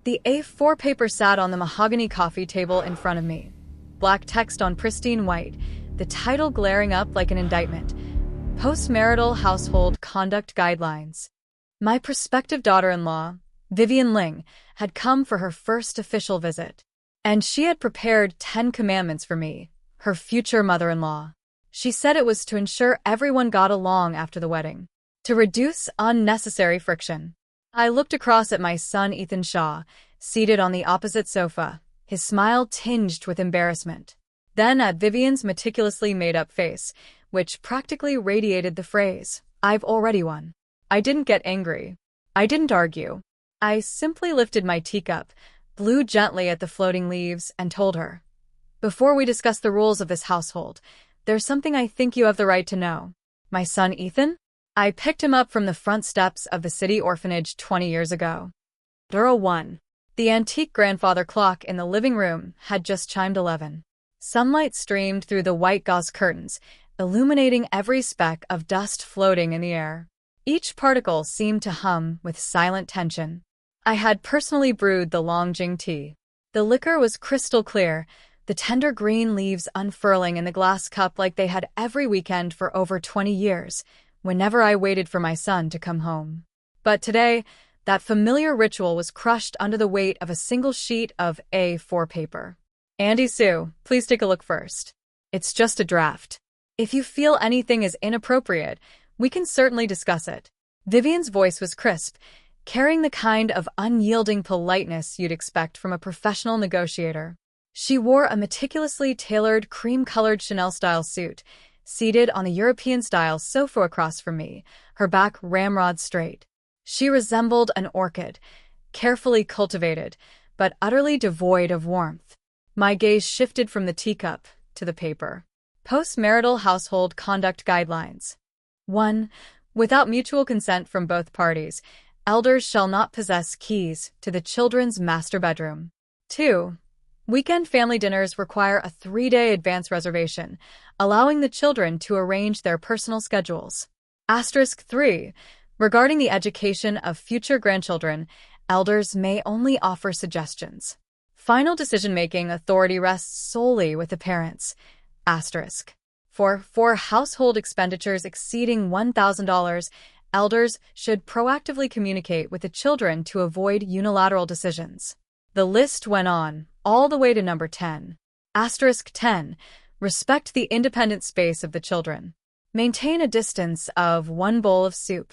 The A4 paper sat on the mahogany coffee table in front of me. Black text on pristine white, the title glaring up like an indictment. Post-marital household conduct guidelines. My prospective daughter-in-law, Vivian Ling, had come for her first official visit. And she had prepared 10 commandments for me, her future mother-in-law. She said it was to ensure everyone got along after the wedding, to reduce unnecessary friction. I looked across at my son Ethan Shaw, seated on the opposite sofa, his smile tinged with embarrassment. Then at Vivian's meticulously made-up face, which practically radiated the phrase, "I've already won." I didn't get angry. I didn't argue. I simply lifted my teacup, blew gently at the floating leaves, and told her, "Before we discuss the rules of this household, there's something I think you have the right to know. My son Ethan? I picked him up from the front steps of the city orphanage 20 years ago. 01. The antique grandfather clock in the living room had just chimed 11. Sunlight streamed through the white gauze curtains, illuminating every speck of dust floating in the air. Each particle seemed to hum with silent tension. I had personally brewed the Longjing tea. The liquor was crystal clear, the tender green leaves unfurling in the glass cup like they had every weekend for over 20 years, whenever I waited for my son to come home. But today, that familiar ritual was crushed under the weight of a single sheet of A4 paper. "Andy Sue, please take a look first. It's just a draft. If you feel anything is inappropriate, we can certainly discuss it." Vivian's voice was crisp, carrying the kind of unyielding politeness you'd expect from a professional negotiator. She wore a meticulously tailored cream-colored Chanel-style suit, seated on the European-style sofa across from me, her back ramrod straight. She resembled an orchid, carefully cultivated, but utterly devoid of warmth. My gaze shifted from the teacup to the paper. Post-marital household conduct guidelines. 1. Without mutual consent from both parties, elders shall not possess keys to the children's master bedroom. 2. Weekend family dinners require a 3-day advance reservation, allowing the children to arrange their personal schedules. Asterisk 3. Regarding the education of future grandchildren, elders may only offer suggestions. Final decision-making authority rests solely with the parents. Asterisk. For household expenditures exceeding $1,000, elders should proactively communicate with the children to avoid unilateral decisions. The list went on, all the way to number 10. Asterisk 10. Respect the independent space of the children. Maintain a distance of 1 bowl of soup,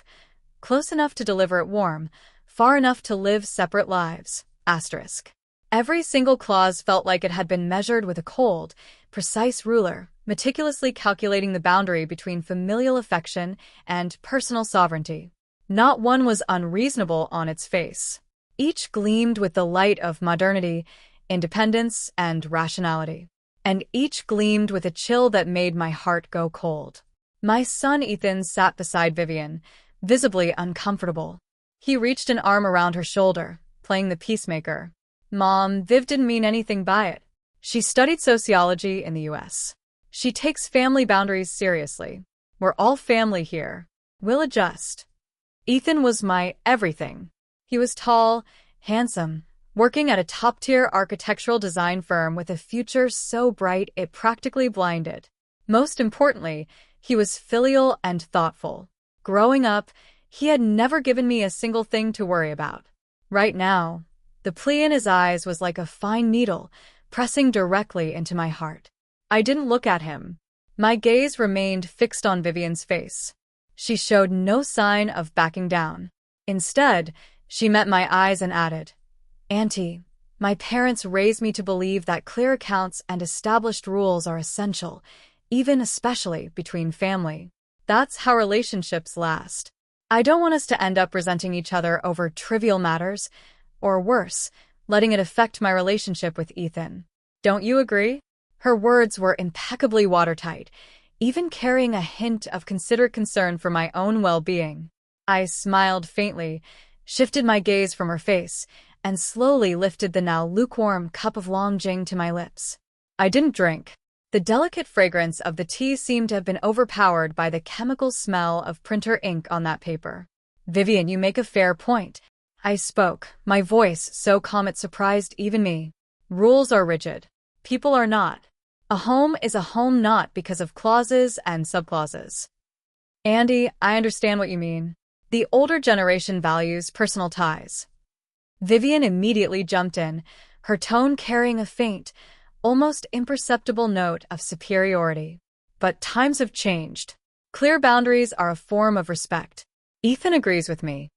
close enough to deliver it warm, far enough to live separate lives. Asterisk. Every single clause felt like it had been measured with a cold, precise ruler, meticulously calculating the boundary between familial affection and personal sovereignty. Not one was unreasonable on its face. Each gleamed with the light of modernity, independence, and rationality. And each gleamed with a chill that made my heart go cold. My son Ethan sat beside Vivian, visibly uncomfortable. He reached an arm around her shoulder, playing the peacemaker. "Mom, Viv didn't mean anything by it. She studied sociology in the US. She takes family boundaries seriously. We're all family here. We'll adjust." Ethan was my everything. He was tall, handsome, working at a top-tier architectural design firm with a future so bright it practically blinded. Most importantly, he was filial and thoughtful. Growing up, he had never given me a single thing to worry about. Right now, the plea in his eyes was like a fine needle, pressing directly into my heart. I didn't look at him. My gaze remained fixed on Vivian's face. She showed no sign of backing down. Instead, she met my eyes and added, "Auntie, my parents raised me to believe that clear accounts and established rules are essential, especially between family. That's how relationships last. I don't want us to end up resenting each other over trivial matters, or worse, letting it affect my relationship with Ethan. Don't you agree?" Her words were impeccably watertight, even carrying a hint of considerate concern for my own well-being. I smiled faintly, shifted my gaze from her face, and slowly lifted the now lukewarm cup of Longjing to my lips. I didn't drink. The delicate fragrance of the tea seemed to have been overpowered by the chemical smell of printer ink on that paper. "Vivian, you make a fair point. I spoke, my voice so calm it surprised even me. Rules are rigid. People are not. A home is a home not because of clauses and subclauses. Andy, I understand what you mean. The older generation values personal ties. Vivian immediately jumped in, her tone carrying a faint, almost imperceptible note of superiority. But times have changed. Clear boundaries are a form of respect. Ethan agrees with me.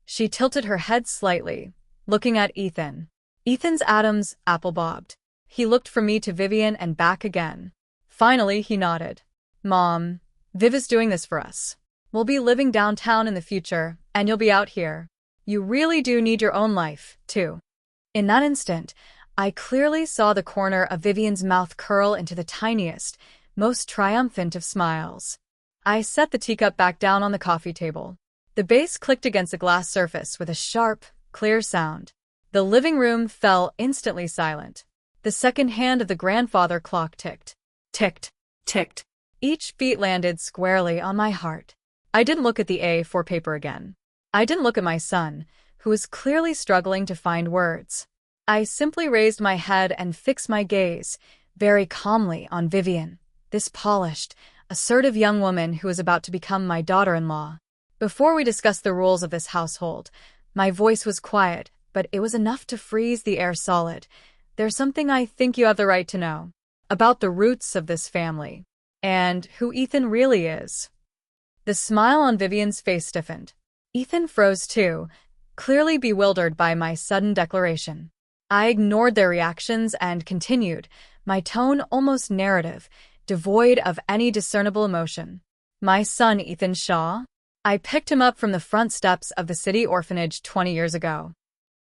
She tilted her head slightly, looking at Ethan. Ethan's atoms apple-bobbed. He looked from me to Vivian and back again. Finally, he nodded. Mom, Viv is doing this for us. We'll be living downtown in the future, and you'll be out here. You really do need your own life, too. In that instant, I clearly saw the corner of Vivian's mouth curl into the tiniest, most triumphant of smiles. I set the teacup back down on the coffee table. The base clicked against the glass surface with a sharp, clear sound. The living room fell instantly silent. The second hand of the grandfather clock ticked. Ticked. Ticked. Each beat landed squarely on my heart. I didn't look at the A4 paper again. I didn't look at my son, who was clearly struggling to find words. I simply raised my head and fixed my gaze, very calmly, on Vivian, this polished, assertive young woman who was about to become my daughter-in-law. Before we discussed the rules of this household, my voice was quiet, but it was enough to freeze the air solid. There's something I think you have the right to know about the roots of this family, and who Ethan really is. The smile on Vivian's face stiffened. Ethan froze too, clearly bewildered by my sudden declaration. I ignored their reactions and continued, my tone almost narrative, devoid of any discernible emotion. My son, Ethan Shaw? I picked him up from the front steps of the city orphanage 20 years ago.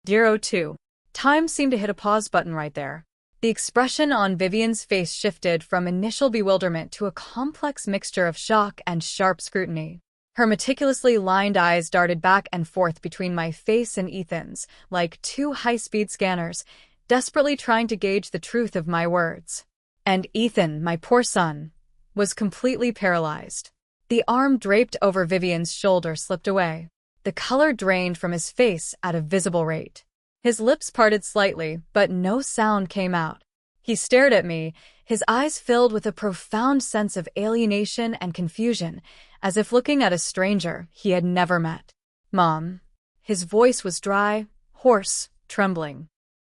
Dear O2. Time seemed to hit a pause button right there. The expression on Vivian's face shifted from initial bewilderment to a complex mixture of shock and sharp scrutiny. Her meticulously lined eyes darted back and forth between my face and Ethan's, like two high-speed scanners, desperately trying to gauge the truth of my words. And Ethan, my poor son, was completely paralyzed. The arm draped over Vivian's shoulder slipped away. The color drained from his face at a visible rate. His lips parted slightly, but no sound came out. He stared at me, his eyes filled with a profound sense of alienation and confusion, as if looking at a stranger he had never met. Mom. His voice was dry, hoarse, trembling.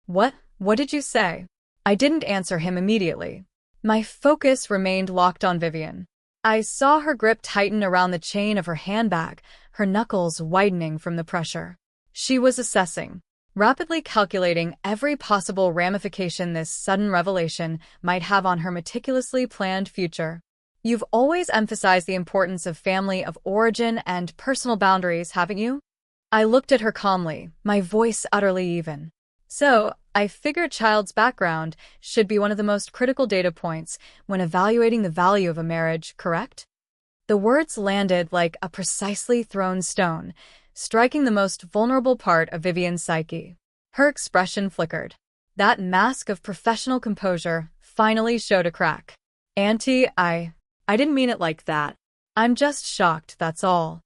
What did you say? I didn't answer him immediately. My focus remained locked on Vivian. I saw her grip tighten around the chain of her handbag, her knuckles widening from the pressure. She was assessing, rapidly calculating every possible ramification this sudden revelation might have on her meticulously planned future. You've always emphasized the importance of family of origin and personal boundaries, haven't you? I looked at her calmly, my voice utterly even. So, I figure a child's background should be one of the most critical data points when evaluating the value of a marriage, correct? The words landed like a precisely thrown stone, striking the most vulnerable part of Vivian's psyche. Her expression flickered. That mask of professional composure finally showed a crack. Auntie, I didn't mean it like that. I'm just shocked, that's all.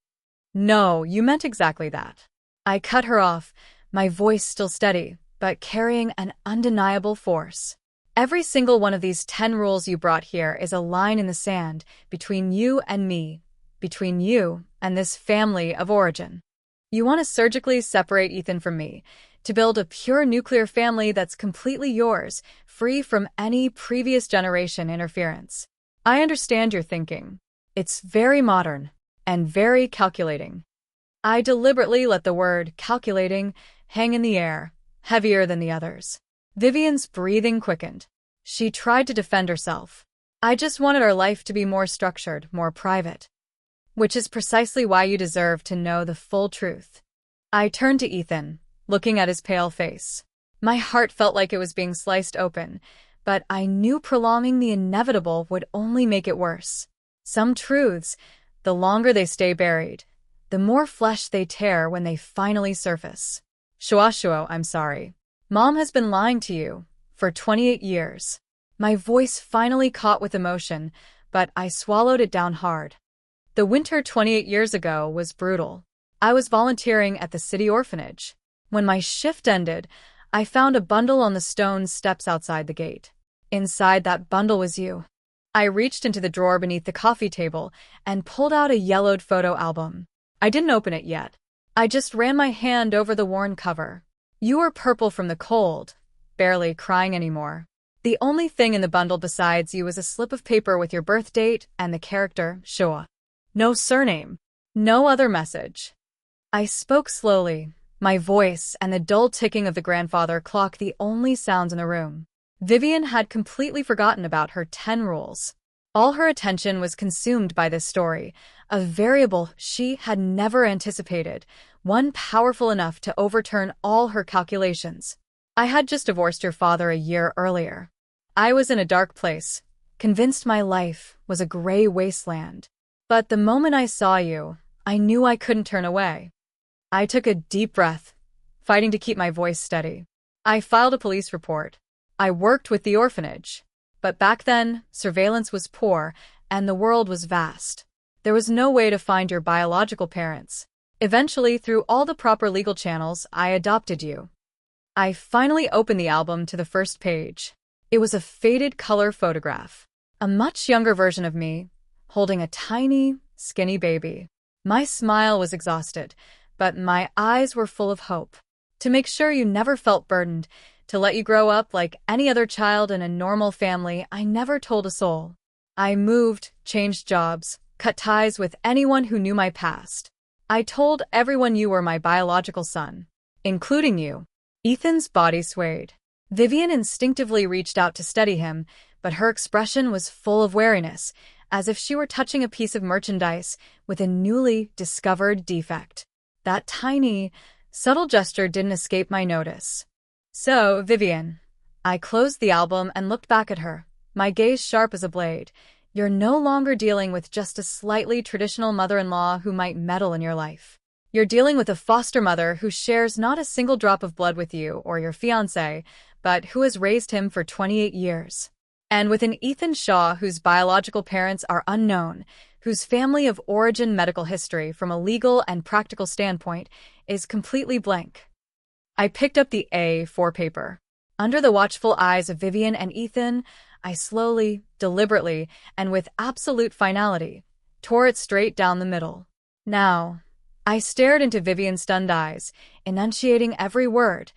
No, you meant exactly that. I cut her off, my voice still steady, but carrying an undeniable force. Every single one of these 10 rules you brought here is a line in the sand between you and me, between you and this family of origin. You want to surgically separate Ethan from me, to build a pure nuclear family that's completely yours, free from any previous generation interference. I understand your thinking. It's very modern and very calculating. I deliberately let the word calculating hang in the air, heavier than the others. Vivian's breathing quickened. She tried to defend herself. I just wanted our life to be more structured, more private. Which is precisely why you deserve to know the full truth. I turned to Ethan, looking at his pale face. My heart felt like it was being sliced open, but I knew prolonging the inevitable would only make it worse. Some truths, the longer they stay buried, the more flesh they tear when they finally surface. Shuashuo, I'm sorry. Mom has been lying to you for 28 years. My voice finally caught with emotion, but I swallowed it down hard. The winter 28 years ago was brutal. I was volunteering at the city orphanage. When my shift ended, I found a bundle on the stone steps outside the gate. Inside that bundle was you. I reached into the drawer beneath the coffee table and pulled out a yellowed photo album. I didn't open it yet. I just ran my hand over the worn cover. You were purple from the cold, barely crying anymore. The only thing in the bundle besides you was a slip of paper with your birth date and the character, Shoah. No surname. No other message. I spoke slowly, my voice and the dull ticking of the grandfather clock the only sounds in the room. Vivian had completely forgotten about her 10 rules. All her attention was consumed by this story, a variable she had never anticipated, one powerful enough to overturn all her calculations. I had just divorced your father a year earlier. I was in a dark place, convinced my life was a gray wasteland. But the moment I saw you, I knew I couldn't turn away. I took a deep breath, fighting to keep my voice steady. I filed a police report. I worked with the orphanage. But back then, surveillance was poor, and the world was vast. There was no way to find your biological parents. Eventually, through all the proper legal channels, I adopted you. I finally opened the album to the first page. It was a faded color photograph. A much younger version of me, holding a tiny, skinny baby. My smile was exhausted, but my eyes were full of hope. To make sure you never felt burdened, to let you grow up like any other child in a normal family, I never told a soul. I moved, changed jobs, cut ties with anyone who knew my past. I told everyone you were my biological son, including you. Ethan's body swayed. Vivian instinctively reached out to steady him, but her expression was full of wariness, as if she were touching a piece of merchandise with a newly discovered defect. That tiny, subtle gesture didn't escape my notice. So, Vivian, I closed the album and looked back at her, my gaze sharp as a blade. You're no longer dealing with just a slightly traditional mother-in-law who might meddle in your life. You're dealing with a foster mother who shares not a single drop of blood with you or your fiancé, but who has raised him for 28 years. And with an Ethan Shaw whose biological parents are unknown, whose family of origin medical history from a legal and practical standpoint is completely blank. I picked up the A4 paper. Under the watchful eyes of Vivian and Ethan, I slowly, deliberately, and with absolute finality, tore it straight down the middle. Now, I stared into Vivian's stunned eyes, enunciating every word.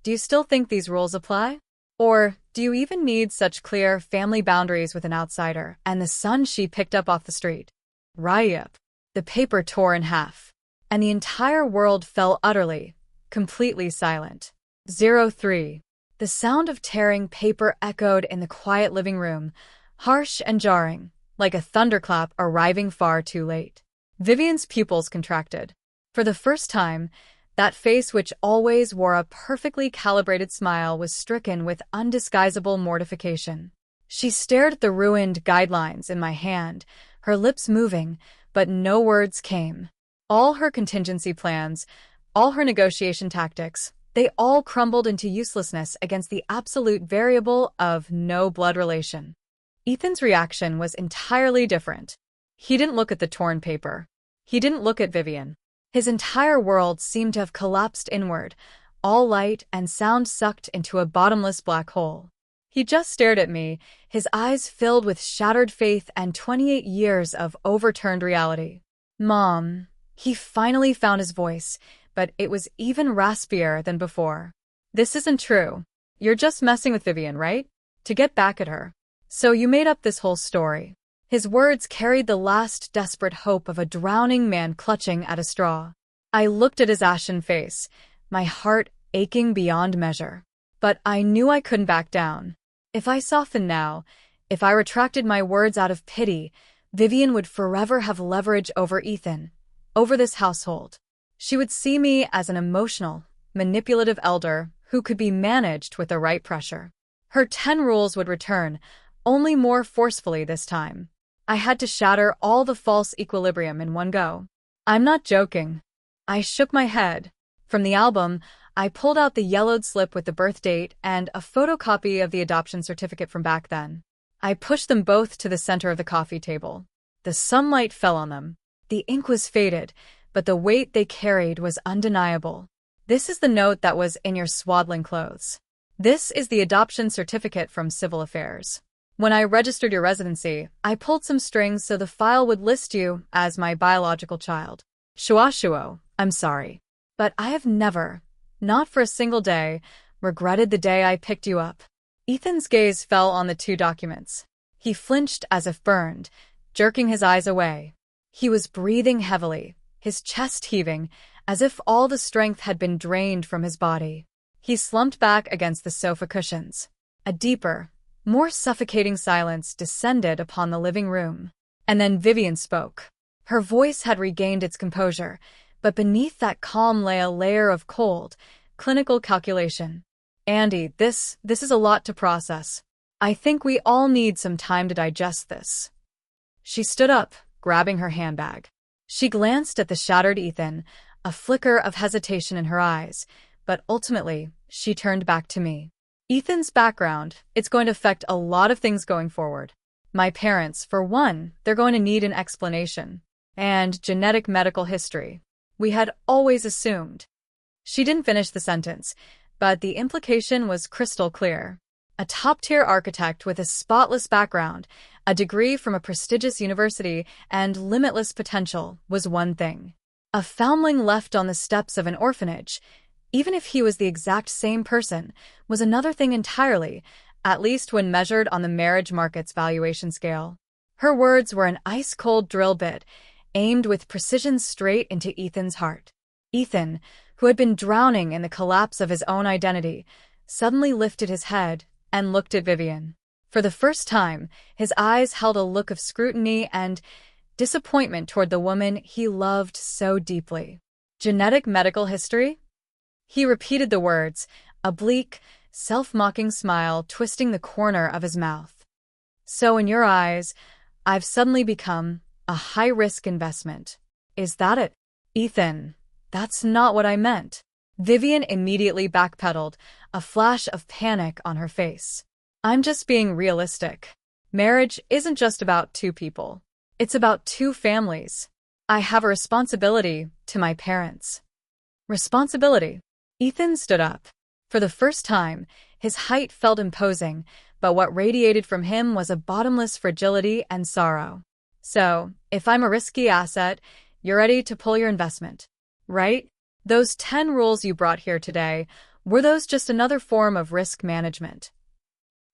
Do you still think these rules apply? Or do you even need such clear family boundaries with an outsider and the son she picked up off the street? Ryup. The paper tore in half, and the entire world fell utterly, completely silent. 03. The sound of tearing paper echoed in the quiet living room, harsh and jarring, like a thunderclap arriving far too late. Vivian's pupils contracted. For the first time, that face which always wore a perfectly calibrated smile was stricken with undisguisable mortification. She stared at the ruined guidelines in my hand, her lips moving, but no words came. All her contingency plans, all her negotiation tactics, they all crumbled into uselessness against the absolute variable of no blood relation. Ethan's reaction was entirely different. He didn't look at the torn paper. He didn't look at Vivian. His entire world seemed to have collapsed inward, all light and sound sucked into a bottomless black hole. He just stared at me, his eyes filled with shattered faith and 28 years of overturned reality. Mom. He finally found his voice, but it was even raspier than before. This isn't true. You're just messing with Vivian, right? To get back at her. So you made up this whole story. His words carried the last desperate hope of a drowning man clutching at a straw. I looked at his ashen face, my heart aching beyond measure. But I knew I couldn't back down. If I softened now, if I retracted my words out of pity, Vivian would forever have leverage over Ethan, over this household. She would see me as an emotional, manipulative elder who could be managed with the right pressure. Her 10 rules would return, only more forcefully this time. I had to shatter all the false equilibrium in one go. I'm not joking. I shook my head. From the album, I pulled out the yellowed slip with the birth date and a photocopy of the adoption certificate from back then. I pushed them both to the center of the coffee table. The sunlight fell on them. The ink was faded, but the weight they carried was undeniable. This is the note that was in your swaddling clothes. This is the adoption certificate from Civil Affairs. When I registered your residency, I pulled some strings so the file would list you as my biological child. Shuo, I'm sorry. But I have never, not for a single day, regretted the day I picked you up. Ethan's gaze fell on the two documents. He flinched as if burned, jerking his eyes away. He was breathing heavily, his chest heaving, as if all the strength had been drained from his body. He slumped back against the sofa cushions. A deeper, more suffocating silence descended upon the living room. And then Vivian spoke. Her voice had regained its composure, but beneath that calm lay a layer of cold, clinical calculation. Andy, this is a lot to process. I think we all need some time to digest this. She stood up, grabbing her handbag. She glanced at the shattered Ethan, a flicker of hesitation in her eyes, but ultimately, she turned back to me. Ethan's background, it's going to affect a lot of things going forward. My parents, for one, they're going to need an explanation. And genetic medical history. We had always assumed. She didn't finish the sentence, but the implication was crystal clear. A top-tier architect with a spotless background, a degree from a prestigious university, and limitless potential was one thing. A foundling left on the steps of an orphanage, even if he was the exact same person, was another thing entirely, at least when measured on the marriage market's valuation scale. Her words were an ice-cold drill bit, aimed with precision straight into Ethan's heart. Ethan, who had been drowning in the collapse of his own identity, suddenly lifted his head and looked at Vivian. For the first time, his eyes held a look of scrutiny and disappointment toward the woman he loved so deeply. Genetic medical history? He repeated the words, a bleak, self-mocking smile twisting the corner of his mouth. So in your eyes, I've suddenly become a high-risk investment. Is that it? Ethan, that's not what I meant. Vivian immediately backpedaled, a flash of panic on her face. I'm just being realistic. Marriage isn't just about two people. It's about two families. I have a responsibility to my parents. Responsibility. Ethan stood up. For the first time, his height felt imposing, but what radiated from him was a bottomless fragility and sorrow. So, if I'm a risky asset, you're ready to pull your investment, right? Those 10 rules you brought here today, were those just another form of risk management?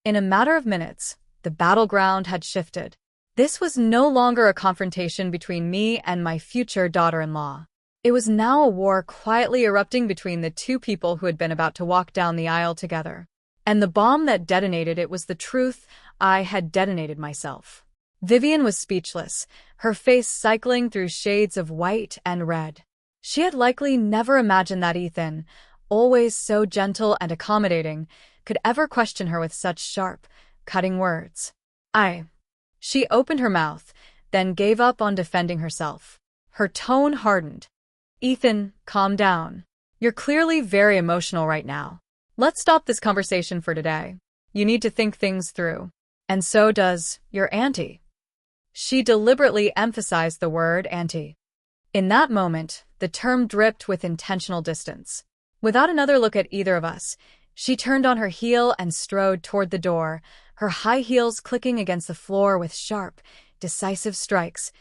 In a matter of minutes, the battleground had shifted. This was no longer a confrontation between me and my future daughter-in-law. It was now a war quietly erupting between the two people who had been about to walk down the aisle together. And the bomb that detonated it was the truth I had detonated myself. Vivian was speechless, her face cycling through shades of white and red. She had likely never imagined that Ethan, always so gentle and accommodating, could ever question her with such sharp, cutting words. She opened her mouth, then gave up on defending herself. Her tone hardened. Ethan, calm down. You're clearly very emotional right now. Let's stop this conversation for today. You need to think things through. And so does your auntie. She deliberately emphasized the word auntie. In that moment, the term dripped with intentional distance. Without another look at either of us, she turned on her heel and strode toward the door, her high heels clicking against the floor with sharp, decisive strikes,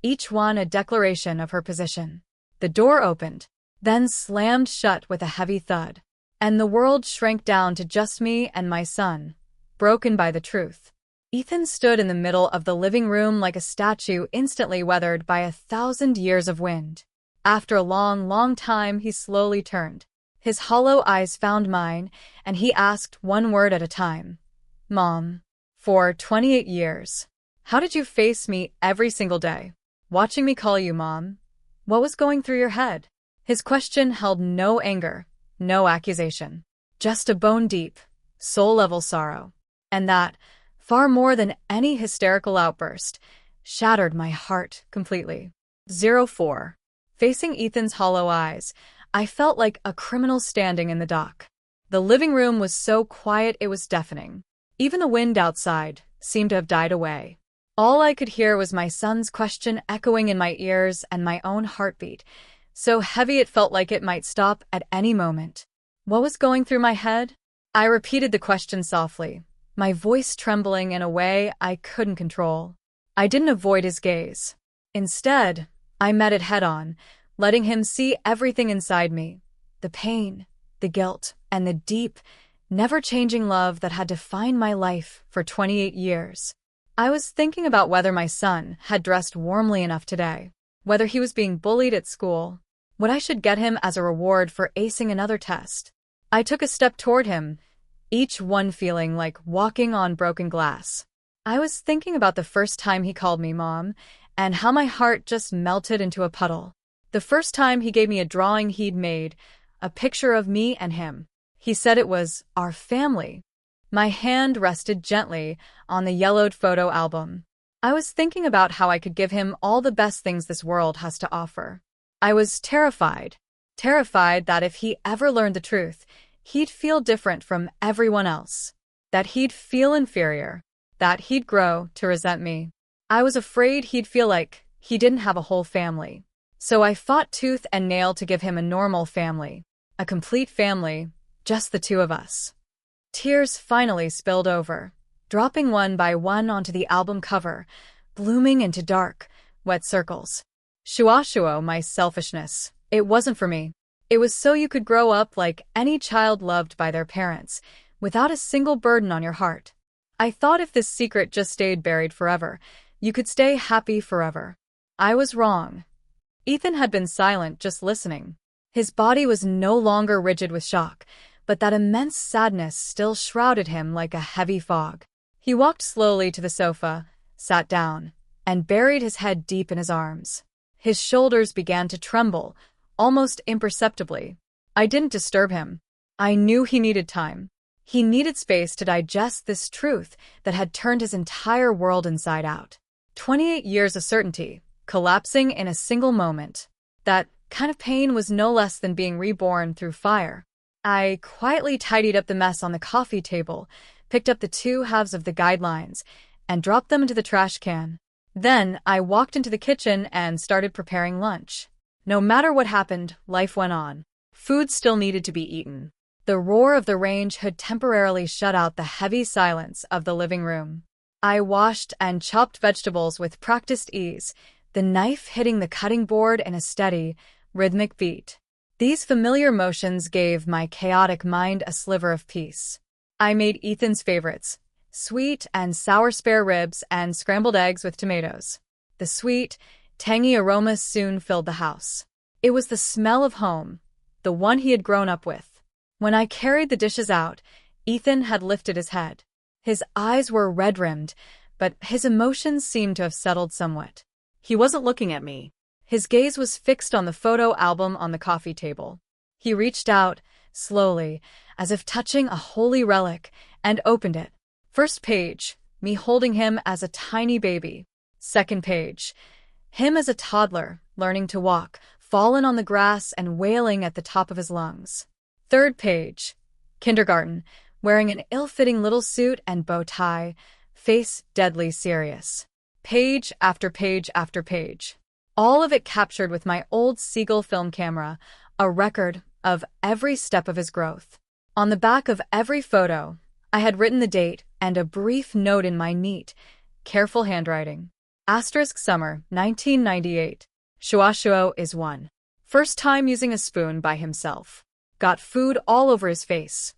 each one a declaration of her position. The door opened, then slammed shut with a heavy thud, and the world shrank down to just me and my son, broken by the truth. Ethan stood in the middle of the living room like a statue instantly weathered by 1,000 years of wind. After a long, long time, he slowly turned. His hollow eyes found mine, and he asked one word at a time. Mom, for 28 years, how did you face me every single day? Watching me call you Mom? What was going through your head? His question held no anger, no accusation, just a bone-deep, soul-level sorrow. And that, far more than any hysterical outburst, shattered my heart completely. 04. Facing Ethan's hollow eyes, I felt like a criminal standing in the dock. The living room was so quiet it was deafening. Even the wind outside seemed to have died away. All I could hear was my son's question echoing in my ears and my own heartbeat, so heavy it felt like it might stop at any moment. What was going through my head? I repeated the question softly, my voice trembling in a way I couldn't control. I didn't avoid his gaze. Instead, I met it head-on, letting him see everything inside me. The pain, the guilt, and the deep, never-changing love that had defined my life for 28 years. I was thinking about whether my son had dressed warmly enough today, whether he was being bullied at school, what I should get him as a reward for acing another test. I took a step toward him, each one feeling like walking on broken glass. I was thinking about the first time he called me Mom, and how my heart just melted into a puddle. The first time he gave me a drawing he'd made, a picture of me and him. He said it was our family. My hand rested gently on the yellowed photo album. I was thinking about how I could give him all the best things this world has to offer. I was terrified that if he ever learned the truth, he'd feel different from everyone else, that he'd feel inferior, that he'd grow to resent me. I was afraid he'd feel like he didn't have a whole family. So I fought tooth and nail to give him a normal family, a complete family, just the two of us. Tears finally spilled over, dropping one by one onto the album cover, blooming into dark, wet circles. Shuashuo, my selfishness. It wasn't for me. It was so you could grow up like any child loved by their parents, without a single burden on your heart. I thought if this secret just stayed buried forever, you could stay happy forever. I was wrong. Ethan had been silent, just listening. His body was no longer rigid with shock, but that immense sadness still shrouded him like a heavy fog. He walked slowly to the sofa, sat down, and buried his head deep in his arms. His shoulders began to tremble, almost imperceptibly. I didn't disturb him. I knew he needed time. He needed space to digest this truth that had turned his entire world inside out. 28 years of certainty, collapsing in a single moment. That kind of pain was no less than being reborn through fire. I quietly tidied up the mess on the coffee table, picked up the two halves of the guidelines, and dropped them into the trash can. Then I walked into the kitchen and started preparing lunch. No matter what happened, life went on. Food still needed to be eaten. The roar of the range had temporarily shut out the heavy silence of the living room. I washed and chopped vegetables with practiced ease, the knife hitting the cutting board in a steady, rhythmic beat. These familiar motions gave my chaotic mind a sliver of peace. I made Ethan's favorites, sweet and sour spare ribs and scrambled eggs with tomatoes. The sweet, tangy aroma soon filled the house. It was the smell of home, the one he had grown up with. When I carried the dishes out, Ethan had lifted his head. His eyes were red-rimmed, but his emotions seemed to have settled somewhat. He wasn't looking at me. His gaze was fixed on the photo album on the coffee table. He reached out, slowly, as if touching a holy relic, and opened it. First page, me holding him as a tiny baby. Second page, him as a toddler, learning to walk, fallen on the grass and wailing at the top of his lungs. Third page, kindergarten, wearing an ill-fitting little suit and bow tie, face deadly serious. Page after page after page. All of it captured with my old Seagull film camera, a record of every step of his growth. On the back of every photo, I had written the date and a brief note in my neat, careful handwriting. Summer, 1998. Shuashuo is 1. First time using a spoon by himself. Got food all over his face.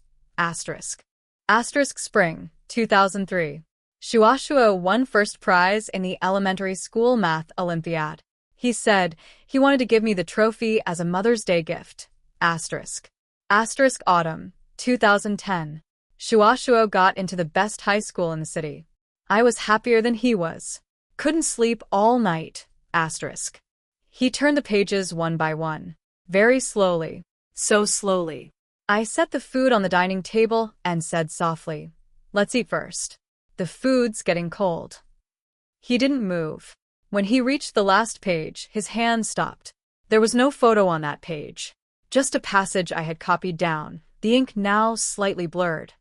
Spring, 2003. Shuashuo won first prize in the elementary school math Olympiad. He said he wanted to give me the trophy as a Mother's Day gift. Autumn, 2010. Shuashuo got into the best high school in the city. I was happier than he was. Couldn't sleep all night. He turned the pages one by one. Very slowly. So slowly. I set the food on the dining table and said softly, "Let's eat first. The food's getting cold." He didn't move. When he reached the last page, his hand stopped. There was no photo on that page. Just a passage I had copied down, the ink now slightly blurred.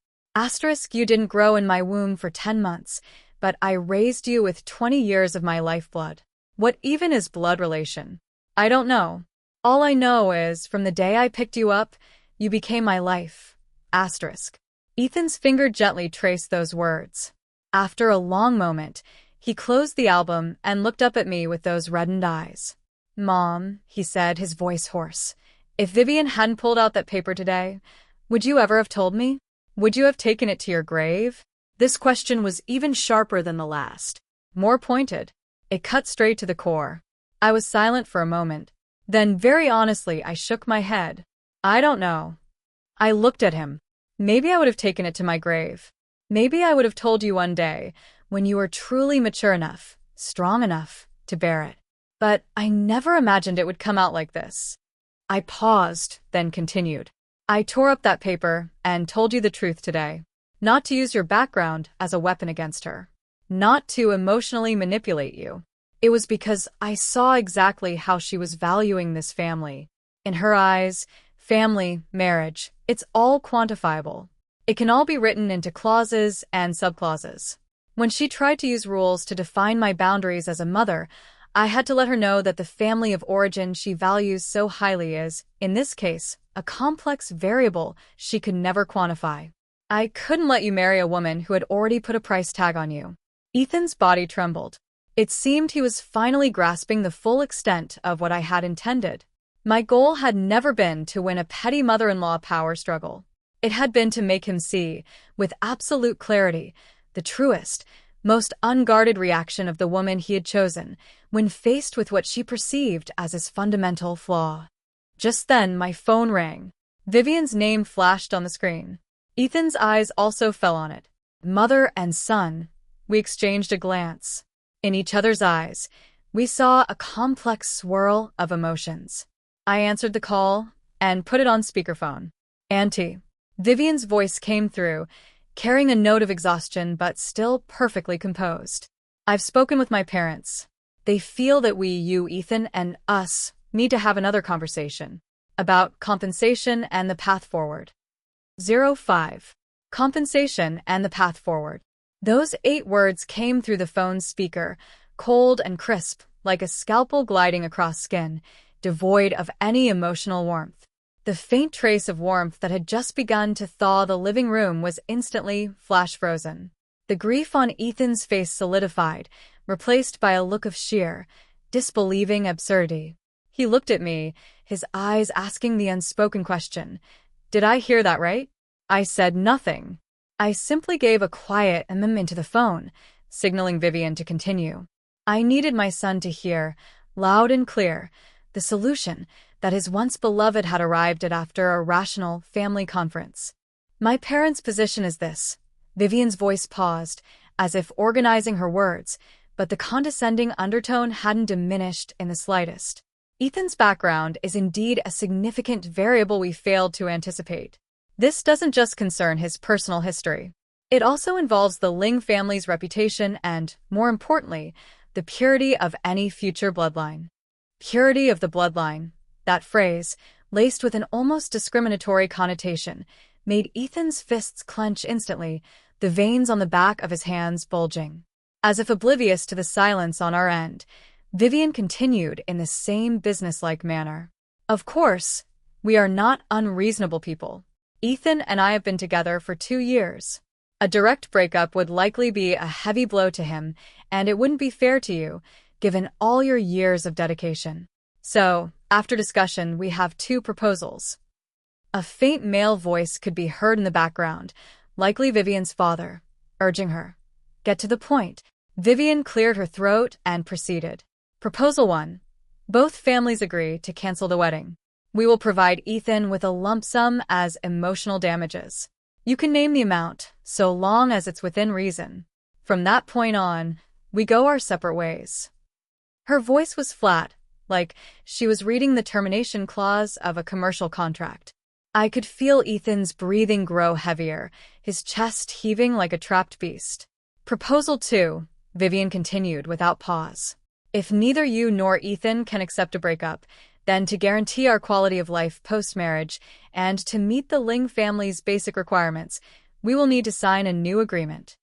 You didn't grow in my womb for 10 months, but I raised you with 20 years of my lifeblood. What even is blood relation? I don't know. All I know is, from the day I picked you up, you became my life. Asterisk. Ethan's finger gently traced those words. After a long moment, he closed the album and looked up at me with those reddened eyes. Mom, he said, his voice hoarse, if Vivian hadn't pulled out that paper today, would you ever have told me? Would you have taken it to your grave? This question was even sharper than the last. More pointed. It cut straight to the core. I was silent for a moment. Then, very honestly, I shook my head. I don't know. I looked at him. Maybe I would have taken it to my grave. Maybe I would have told you one day, when you were truly mature enough, strong enough, to bear it. But I never imagined it would come out like this. I paused, then continued. I tore up that paper and told you the truth today. Not to use your background as a weapon against her. Not to emotionally manipulate you. It was because I saw exactly how she was valuing this family. In her eyes, family, marriage, it's all quantifiable. It can all be written into clauses and subclauses. When she tried to use rules to define my boundaries as a mother, I had to let her know that the family of origin she values so highly is, in this case, a complex variable she could never quantify. I couldn't let you marry a woman who had already put a price tag on you. Ethan's body trembled. It seemed he was finally grasping the full extent of what I had intended. My goal had never been to win a petty mother-in-law power struggle. It had been to make him see, with absolute clarity, the truest, most unguarded reaction of the woman he had chosen when faced with what she perceived as his fundamental flaw. Just then, my phone rang. Vivian's name flashed on the screen. Ethan's eyes also fell on it. Mother and son. We exchanged a glance. In each other's eyes, we saw a complex swirl of emotions. I answered the call and put it on speakerphone. Auntie. Vivian's voice came through, carrying a note of exhaustion but still perfectly composed. I've spoken with my parents. They feel that we, you, Ethan, and us, need to have another conversation about compensation and the path forward. 05. Compensation and the path forward. Those 8 words came through the phone's speaker, cold and crisp, like a scalpel gliding across skin, devoid of any emotional warmth. The faint trace of warmth that had just begun to thaw the living room was instantly flash-frozen. The grief on Ethan's face solidified, replaced by a look of sheer, disbelieving absurdity. He looked at me, his eyes asking the unspoken question. Did I hear that right? I said nothing. I simply gave a quiet into the phone, signaling Vivian to continue. I needed my son to hear, loud and clear, the solution that his once beloved had arrived at after a rational family conference. My parents' position is this. Vivian's voice paused, as if organizing her words, but the condescending undertone hadn't diminished in the slightest. Ethan's background is indeed a significant variable we failed to anticipate. This doesn't just concern his personal history. It also involves the Ling family's reputation and, more importantly, the purity of any future bloodline. Purity of the bloodline. That phrase, laced with an almost discriminatory connotation, made Ethan's fists clench instantly, the veins on the back of his hands bulging. As if oblivious to the silence on our end, Vivian continued in the same businesslike manner. Of course, we are not unreasonable people. Ethan and I have been together for 2 years. A direct breakup would likely be a heavy blow to him, and it wouldn't be fair to you, given all your years of dedication. So, after discussion, we have 2 proposals. A faint male voice could be heard in the background, likely Vivian's father, urging her. Get to the point. Vivian cleared her throat and proceeded. Proposal 1. Both families agree to cancel the wedding. We will provide Ethan with a lump sum as emotional damages. You can name the amount, so long as it's within reason. From that point on, we go our separate ways. Her voice was flat, like she was reading the termination clause of a commercial contract. I could feel Ethan's breathing grow heavier, his chest heaving like a trapped beast. Proposal 2, Vivian continued without pause. If neither you nor Ethan can accept a breakup, then to guarantee our quality of life post-marriage and to meet the Ling family's basic requirements, we will need to sign a new agreement.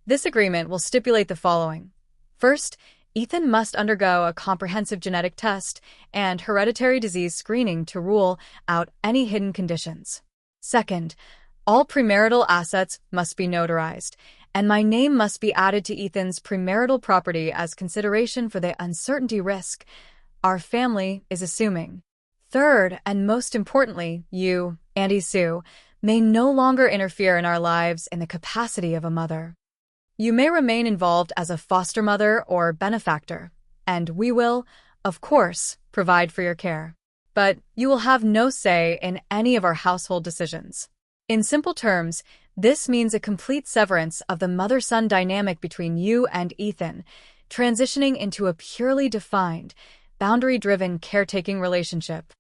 This agreement will stipulate the following. First, Ethan must undergo a comprehensive genetic test and hereditary disease screening to rule out any hidden conditions. Second, all premarital assets must be notarized, and my name must be added to Ethan's premarital property as consideration for the uncertainty risk our family is assuming. Third, and most importantly, you, Auntie Sue, may no longer interfere in our lives in the capacity of a mother. You may remain involved as a foster mother or benefactor, and we will, of course, provide for your care. But you will have no say in any of our household decisions. In simple terms, this means a complete severance of the mother-son dynamic between you and Ethan, transitioning into a purely defined, boundary-driven caretaking relationship.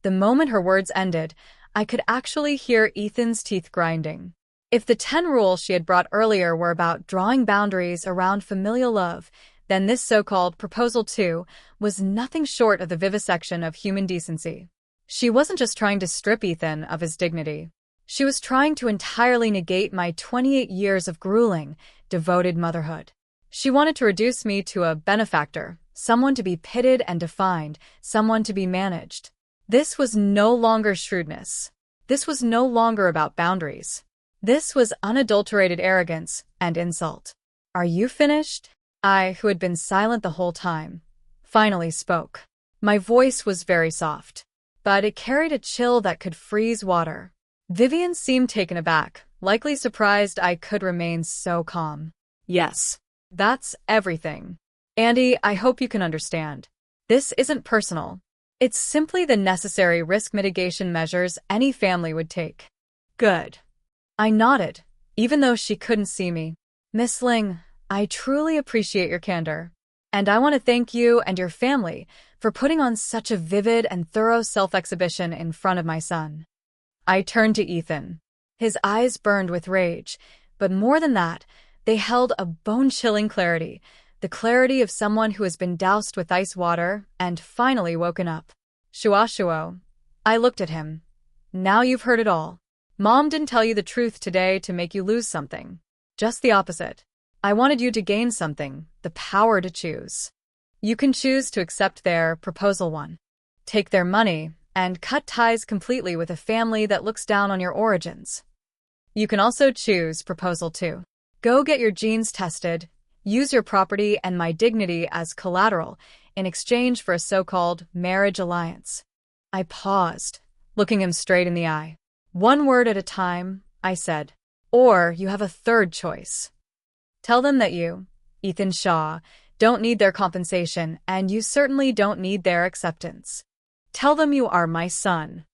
The moment her words ended, I could actually hear Ethan's teeth grinding. If the 10 rules she had brought earlier were about drawing boundaries around familial love, then this so-called Proposal 2 was nothing short of the vivisection of human decency. She wasn't just trying to strip Ethan of his dignity. She was trying to entirely negate my 28 years of grueling, devoted motherhood. She wanted to reduce me to a benefactor, someone to be pitted and defined, someone to be managed. This was no longer shrewdness. This was no longer about boundaries. This was unadulterated arrogance and insult. Are you finished? I, who had been silent the whole time, finally spoke. My voice was very soft, but it carried a chill that could freeze water. Vivian seemed taken aback, likely surprised I could remain so calm. Yes, that's everything. Andy, I hope you can understand. This isn't personal. It's simply the necessary risk mitigation measures any family would take. Good. I nodded, even though she couldn't see me. Miss Ling, I truly appreciate your candor, and I want to thank you and your family for putting on such a vivid and thorough self-exhibition in front of my son. I turned to Ethan. His eyes burned with rage, but more than that, they held a bone-chilling clarity, the clarity of someone who has been doused with ice water and finally woken up. Shuo. I looked at him. Now you've heard it all. Mom didn't tell you the truth today to make you lose something. Just the opposite. I wanted you to gain something, the power to choose. You can choose to accept their Proposal 1. Take their money and cut ties completely with a family that looks down on your origins. You can also choose Proposal 2. Go get your genes tested, use your property and my dignity as collateral in exchange for a so-called marriage alliance. I paused, looking him straight in the eye. One word at a time, I said. Or you have a third choice. Tell them that you, Ethan Shaw, don't need their compensation, and you certainly don't need their acceptance. Tell them you are my son,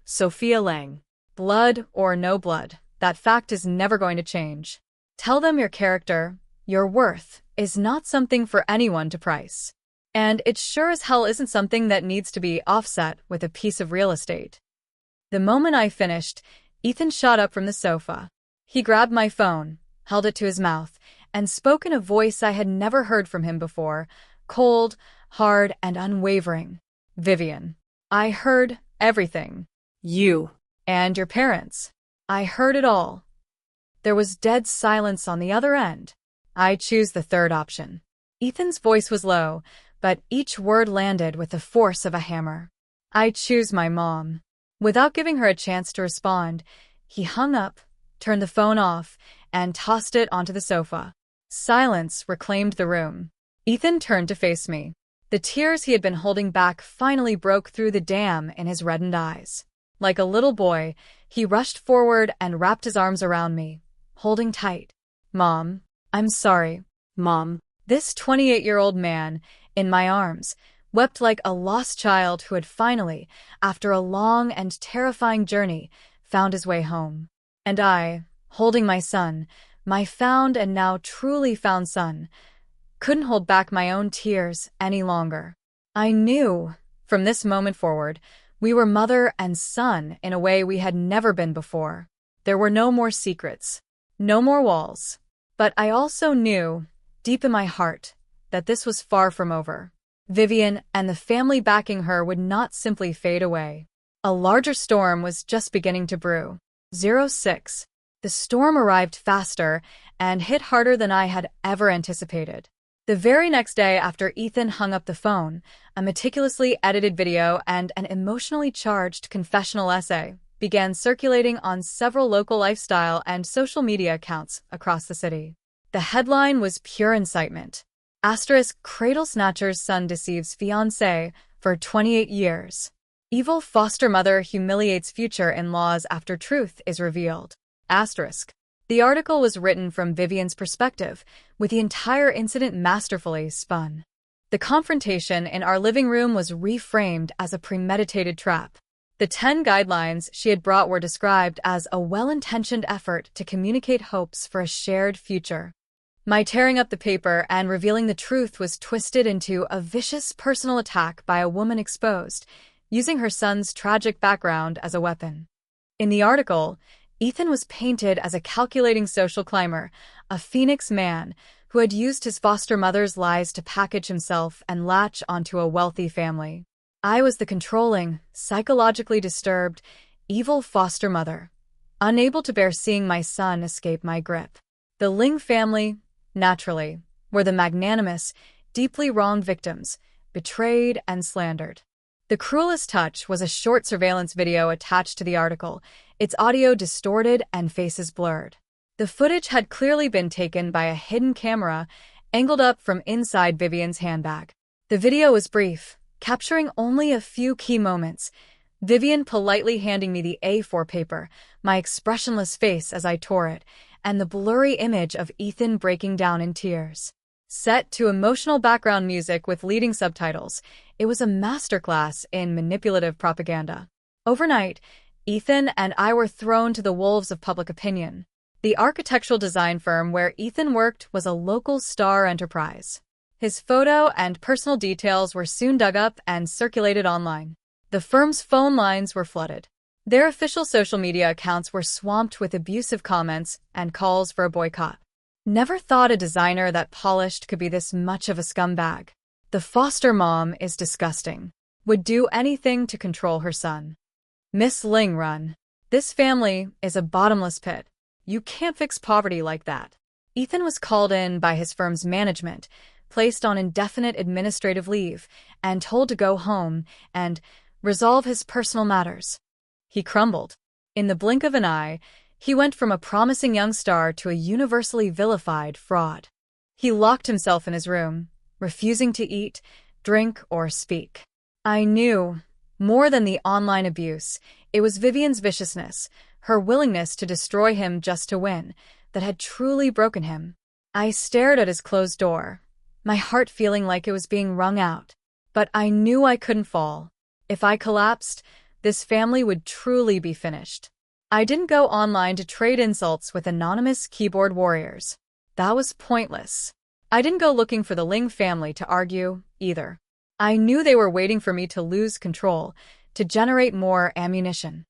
Sophia Lang. Blood or no blood, that fact is never going to change. Tell them your character, your worth, is not something for anyone to price. And it sure as hell isn't something that needs to be offset with a piece of real estate. The moment I finished, Ethan shot up from the sofa. He grabbed my phone, held it to his mouth, and spoke in a voice I had never heard from him before, cold, hard, and unwavering. Vivian. I heard everything. You. And your parents. I heard it all. There was dead silence on the other end. I choose the third option. Ethan's voice was low, but each word landed with the force of a hammer. I choose my mom. Without giving her a chance to respond, he hung up, turned the phone off, and tossed it onto the sofa. Silence reclaimed the room. Ethan turned to face me. The tears he had been holding back finally broke through the dam in his reddened eyes. Like a little boy, he rushed forward and wrapped his arms around me, holding tight. Mom, I'm sorry. Mom. This 28-year-old man, in my arms, wept like a lost child who had finally, after a long and terrifying journey, found his way home. And I, holding my son, my found and now truly found son, couldn't hold back my own tears any longer. I knew, from this moment forward, we were mother and son in a way we had never been before. There were no more secrets, no more walls. But I also knew, deep in my heart, that this was far from over. Vivian and the family backing her would not simply fade away. A larger storm was just beginning to brew. 06. The storm arrived faster and hit harder than I had ever anticipated. The very next day after Ethan hung up the phone, a meticulously edited video and an emotionally charged confessional essay began circulating on several local lifestyle and social media accounts across the city. The headline was pure incitement. Cradle snatcher's son deceives fiancé for 28 years. Evil foster mother humiliates future in-laws after truth is revealed. The article was written from Vivian's perspective, with the entire incident masterfully spun. The confrontation in our living room was reframed as a premeditated trap. The 10 guidelines she had brought were described as a well-intentioned effort to communicate hopes for a shared future. My tearing up the paper and revealing the truth was twisted into a vicious personal attack by a woman exposed, using her son's tragic background as a weapon. In the article, Ethan was painted as a calculating social climber, a phoenix man who had used his foster mother's lies to package himself and latch onto a wealthy family. I was the controlling, psychologically disturbed, evil foster mother, unable to bear seeing my son escape my grip. The Ling family, naturally, were the magnanimous, deeply wronged victims, betrayed and slandered. The cruelest touch was a short surveillance video attached to the article, its audio distorted and faces blurred. The footage had clearly been taken by a hidden camera, angled up from inside Vivian's handbag. The video was brief, capturing only a few key moments. Vivian politely handing me the A4 paper, my expressionless face as I tore it, and the blurry image of Ethan breaking down in tears. Set to emotional background music with leading subtitles, it was a masterclass in manipulative propaganda. Overnight, Ethan and I were thrown to the wolves of public opinion. The architectural design firm where Ethan worked was a local star enterprise. His photo and personal details were soon dug up and circulated online. The firm's phone lines were flooded. Their official social media accounts were swamped with abusive comments and calls for a boycott. Never thought a designer that polished could be this much of a scumbag. The foster mom is disgusting. Would do anything to control her son. Miss Ling run. This family is a bottomless pit. You can't fix poverty like that. Ethan was called in by his firm's management, placed on indefinite administrative leave, and told to go home and resolve his personal matters. He crumbled. In the blink of an eye, he went from a promising young star to a universally vilified fraud. He locked himself in his room, refusing to eat, drink, or speak. I knew, more than the online abuse, it was Vivian's viciousness, her willingness to destroy him just to win, that had truly broken him. I stared at his closed door, my heart feeling like it was being wrung out. But I knew I couldn't fall. If I collapsed, this family would truly be finished. I didn't go online to trade insults with anonymous keyboard warriors. That was pointless. I didn't go looking for the Ling family to argue, either. I knew they were waiting for me to lose control, to generate more ammunition.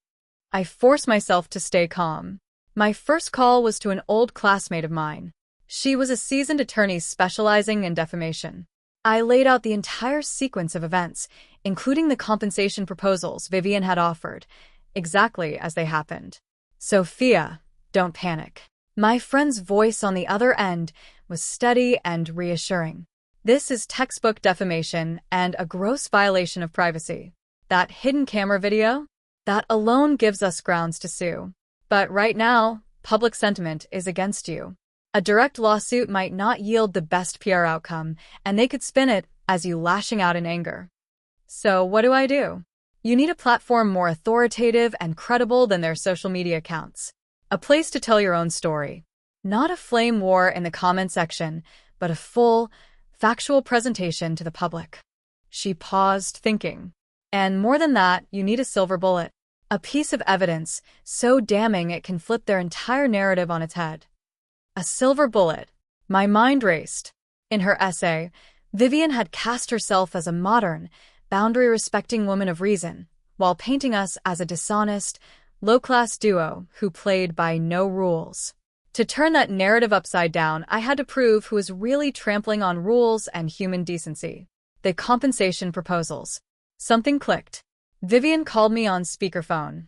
I forced myself to stay calm. My first call was to an old classmate of mine. She was a seasoned attorney specializing in defamation. I laid out the entire sequence of events, including the compensation proposals Vivian had offered, exactly as they happened. Sophia, don't panic. My friend's voice on the other end was steady and reassuring. This is textbook defamation and a gross violation of privacy. That hidden camera video? That alone gives us grounds to sue. But right now, public sentiment is against you. A direct lawsuit might not yield the best PR outcome, and they could spin it as you lashing out in anger. So what do? You need a platform more authoritative and credible than their social media accounts. A place to tell your own story. Not a flame war in the comment section, but a full, factual presentation to the public. She paused, thinking. And more than that, you need a silver bullet. A piece of evidence so damning it can flip their entire narrative on its head. A silver bullet. My mind raced. In her essay, Vivian had cast herself as a modern, boundary-respecting woman of reason, while painting us as a dishonest, low-class duo who played by no rules. To turn that narrative upside down, I had to prove who was really trampling on rules and human decency. The compensation proposals. Something clicked. Vivian called me on speakerphone.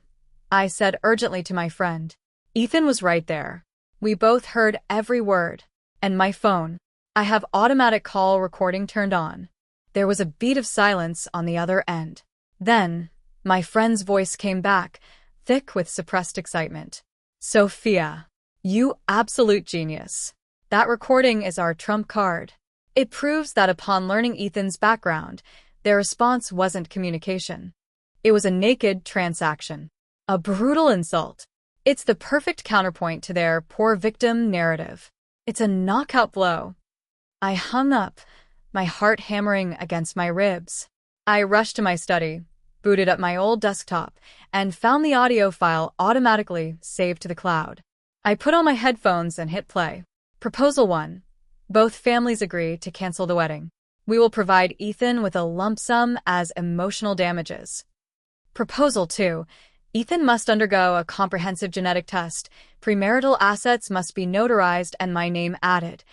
I said urgently to my friend. Ethan was right there. We both heard every word. And my phone. I have automatic call recording turned on. There was a beat of silence on the other end. Then, my friend's voice came back, thick with suppressed excitement. Sophia, you absolute genius. That recording is our trump card. It proves that upon learning Ethan's background, their response wasn't communication. It was a naked transaction. A brutal insult. It's the perfect counterpoint to their poor victim narrative. It's a knockout blow. I hung up, my heart hammering against my ribs. I rushed to my study, booted up my old desktop, and found the audio file automatically saved to the cloud. I put on my headphones and hit play. Proposal 1. Both families agree to cancel the wedding. We will provide Ethan with a lump sum as emotional damages. Proposal 2. Ethan must undergo a comprehensive genetic test. Premarital assets must be notarized and my name added.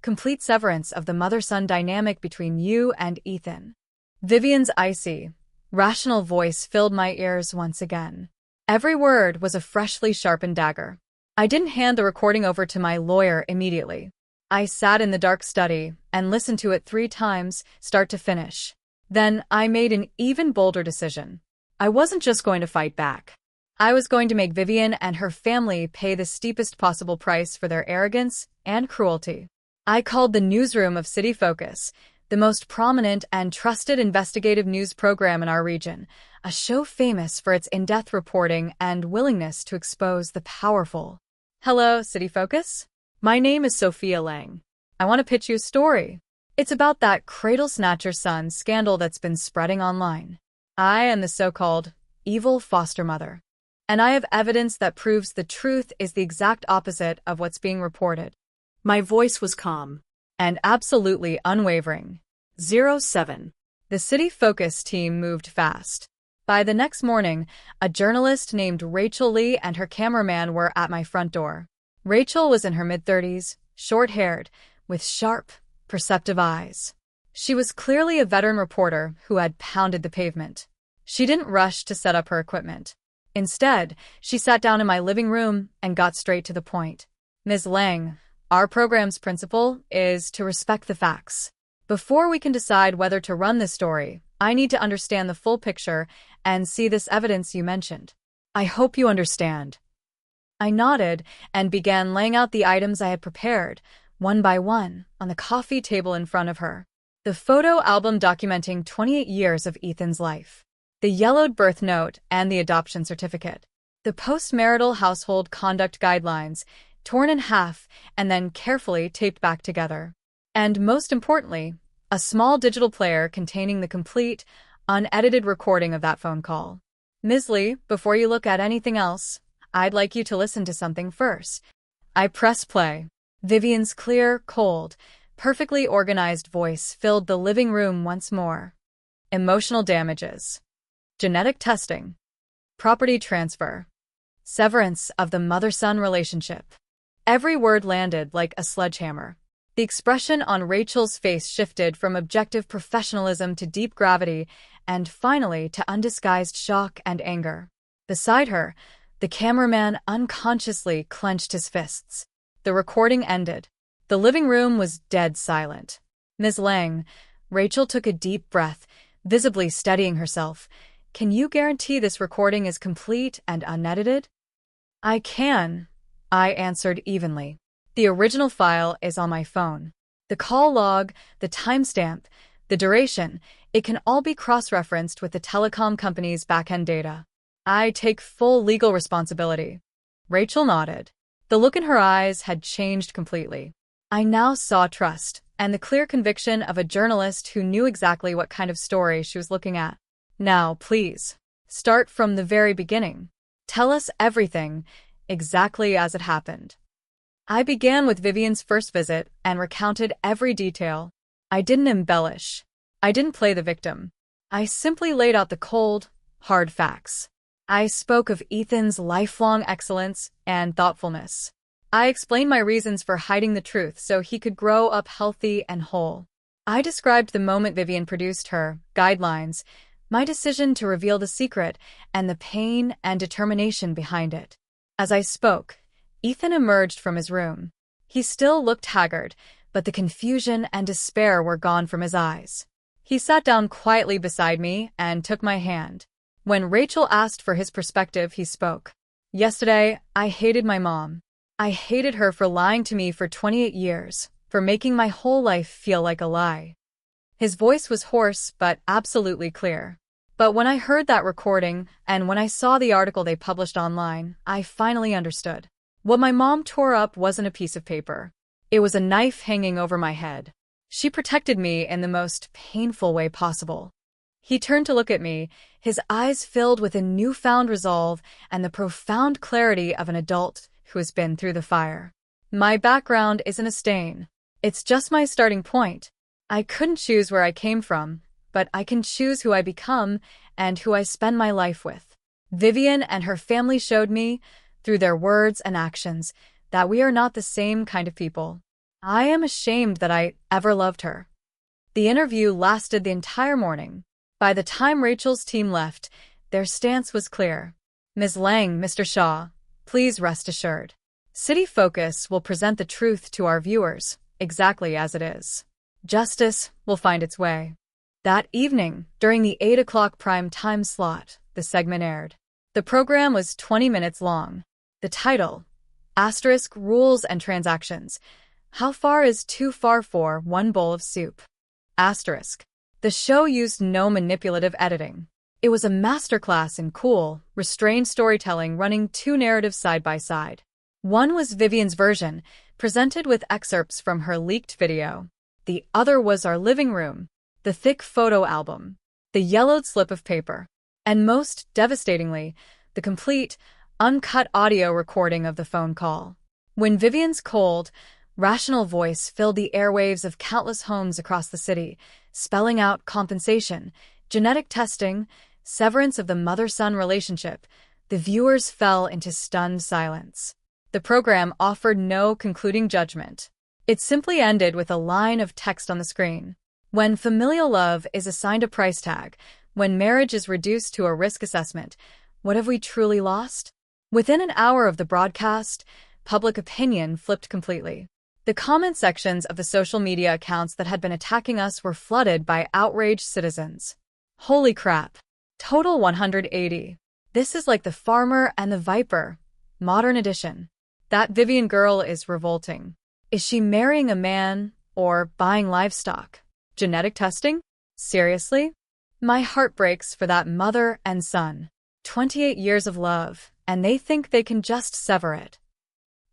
Complete severance of the mother-son dynamic between you and Ethan. Vivian's icy, rational voice filled my ears once again. Every word was a freshly sharpened dagger. I didn't hand the recording over to my lawyer immediately. I sat in the dark study and listened to it 3 times, start to finish. Then I made an even bolder decision. I wasn't just going to fight back. I was going to make Vivian and her family pay the steepest possible price for their arrogance and cruelty. I called the newsroom of City Focus, the most prominent and trusted investigative news program in our region, a show famous for its in-depth reporting and willingness to expose the powerful. Hello, City Focus? My name is Sophia Lang. I want to pitch you a story. It's about that cradle snatcher son scandal that's been spreading online. I am the so-called evil foster mother, and I have evidence that proves the truth is the exact opposite of what's being reported. My voice was calm And absolutely unwavering. 07. The City Focus team moved fast. By the next morning, a journalist named Rachel Lee and her cameraman were at my front door. Rachel was in her mid-30s, short-haired, with sharp, perceptive eyes. She was clearly a veteran reporter who had pounded the pavement. She didn't rush to set up her equipment. Instead, she sat down in my living room and got straight to the point. Ms. Lang, our program's principle is to respect the facts. Before we can decide whether to run this story, I need to understand the full picture and see this evidence you mentioned. I hope you understand. I nodded and began laying out the items I had prepared, one by one, on the coffee table in front of her. The photo album documenting 28 years of Ethan's life. The yellowed birth note and the adoption certificate. The post-marital household conduct guidelines, torn in half and then carefully taped back together. And most importantly, a small digital player containing the complete, unedited recording of that phone call. Ms. Lee, before you look at anything else, I'd like you to listen to something first. I press play. Vivian's clear, cold, perfectly organized voice filled the living room once more. Emotional damages. Genetic testing. Property transfer. Severance of the mother-son relationship. Every word landed like a sledgehammer. The expression on Rachel's face shifted from objective professionalism to deep gravity and finally to undisguised shock and anger. Beside her, the cameraman unconsciously clenched his fists. The recording ended. The living room was dead silent. Ms. Lang, Rachel took a deep breath, visibly steadying herself. Can you guarantee this recording is complete and unedited? I can, I answered evenly. The original file is on my phone. The call log, the timestamp, the duration, it can all be cross-referenced with the telecom company's back-end data. I take full legal responsibility. Rachel nodded. The look in her eyes had changed completely. I now saw trust and the clear conviction of a journalist who knew exactly what kind of story she was looking at. Now, please, start from the very beginning. Tell us everything, exactly as it happened. I began with Vivian's first visit and recounted every detail. I didn't embellish. I didn't play the victim. I simply laid out the cold, hard facts. I spoke of Ethan's lifelong excellence and thoughtfulness. I explained my reasons for hiding the truth so he could grow up healthy and whole. I described the moment Vivian produced her guidelines, my decision to reveal the secret, and the pain and determination behind it. As I spoke, Ethan emerged from his room. He still looked haggard, but the confusion and despair were gone from his eyes. He sat down quietly beside me and took my hand. When Rachel asked for his perspective, he spoke. Yesterday, I hated my mom. I hated her for lying to me for 28 years, for making my whole life feel like a lie. His voice was hoarse but absolutely clear. But when I heard that recording and when I saw the article they published online, I finally understood. What my mom tore up wasn't a piece of paper. It was a knife hanging over my head. She protected me in the most painful way possible. He turned to look at me, his eyes filled with a newfound resolve and the profound clarity of an adult who has been through the fire. My background isn't a stain. It's just my starting point. I couldn't choose where I came from, but I can choose who I become and who I spend my life with. Vivian and her family showed me, through their words and actions, that we are not the same kind of people. I am ashamed that I ever loved her. The interview lasted the entire morning. By the time Rachel's team left, their stance was clear. Ms. Lang, Mr. Shaw, please rest assured. City Focus will present the truth to our viewers, exactly as it is. Justice will find its way. That evening, during the 8 o'clock prime time slot, the segment aired. The program was 20 minutes long. The title, Rules and Transactions. How far is too far for one bowl of soup? The show used no manipulative editing. It was a masterclass in cool, restrained storytelling, running two narratives side by side. One was Vivian's version, presented with excerpts from her leaked video. The other was our living room, the thick photo album, the yellowed slip of paper, and most devastatingly, the complete, uncut audio recording of the phone call. When Vivian's cold, rational voice filled the airwaves of countless homes across the city, spelling out compensation, genetic testing, severance of the mother-son relationship, the viewers fell into stunned silence. The program offered no concluding judgment. It simply ended with a line of text on the screen. When familial love is assigned a price tag, when marriage is reduced to a risk assessment, what have we truly lost? Within an hour of the broadcast, public opinion flipped completely. The comment sections of the social media accounts that had been attacking us were flooded by outraged citizens. Holy crap. Total 180. This is like The Farmer and the Viper, modern edition. That Vivian girl is revolting. Is she marrying a man or buying livestock? Genetic testing? Seriously? My heart breaks for that mother and son. 28 years of love, and they think they can just sever it.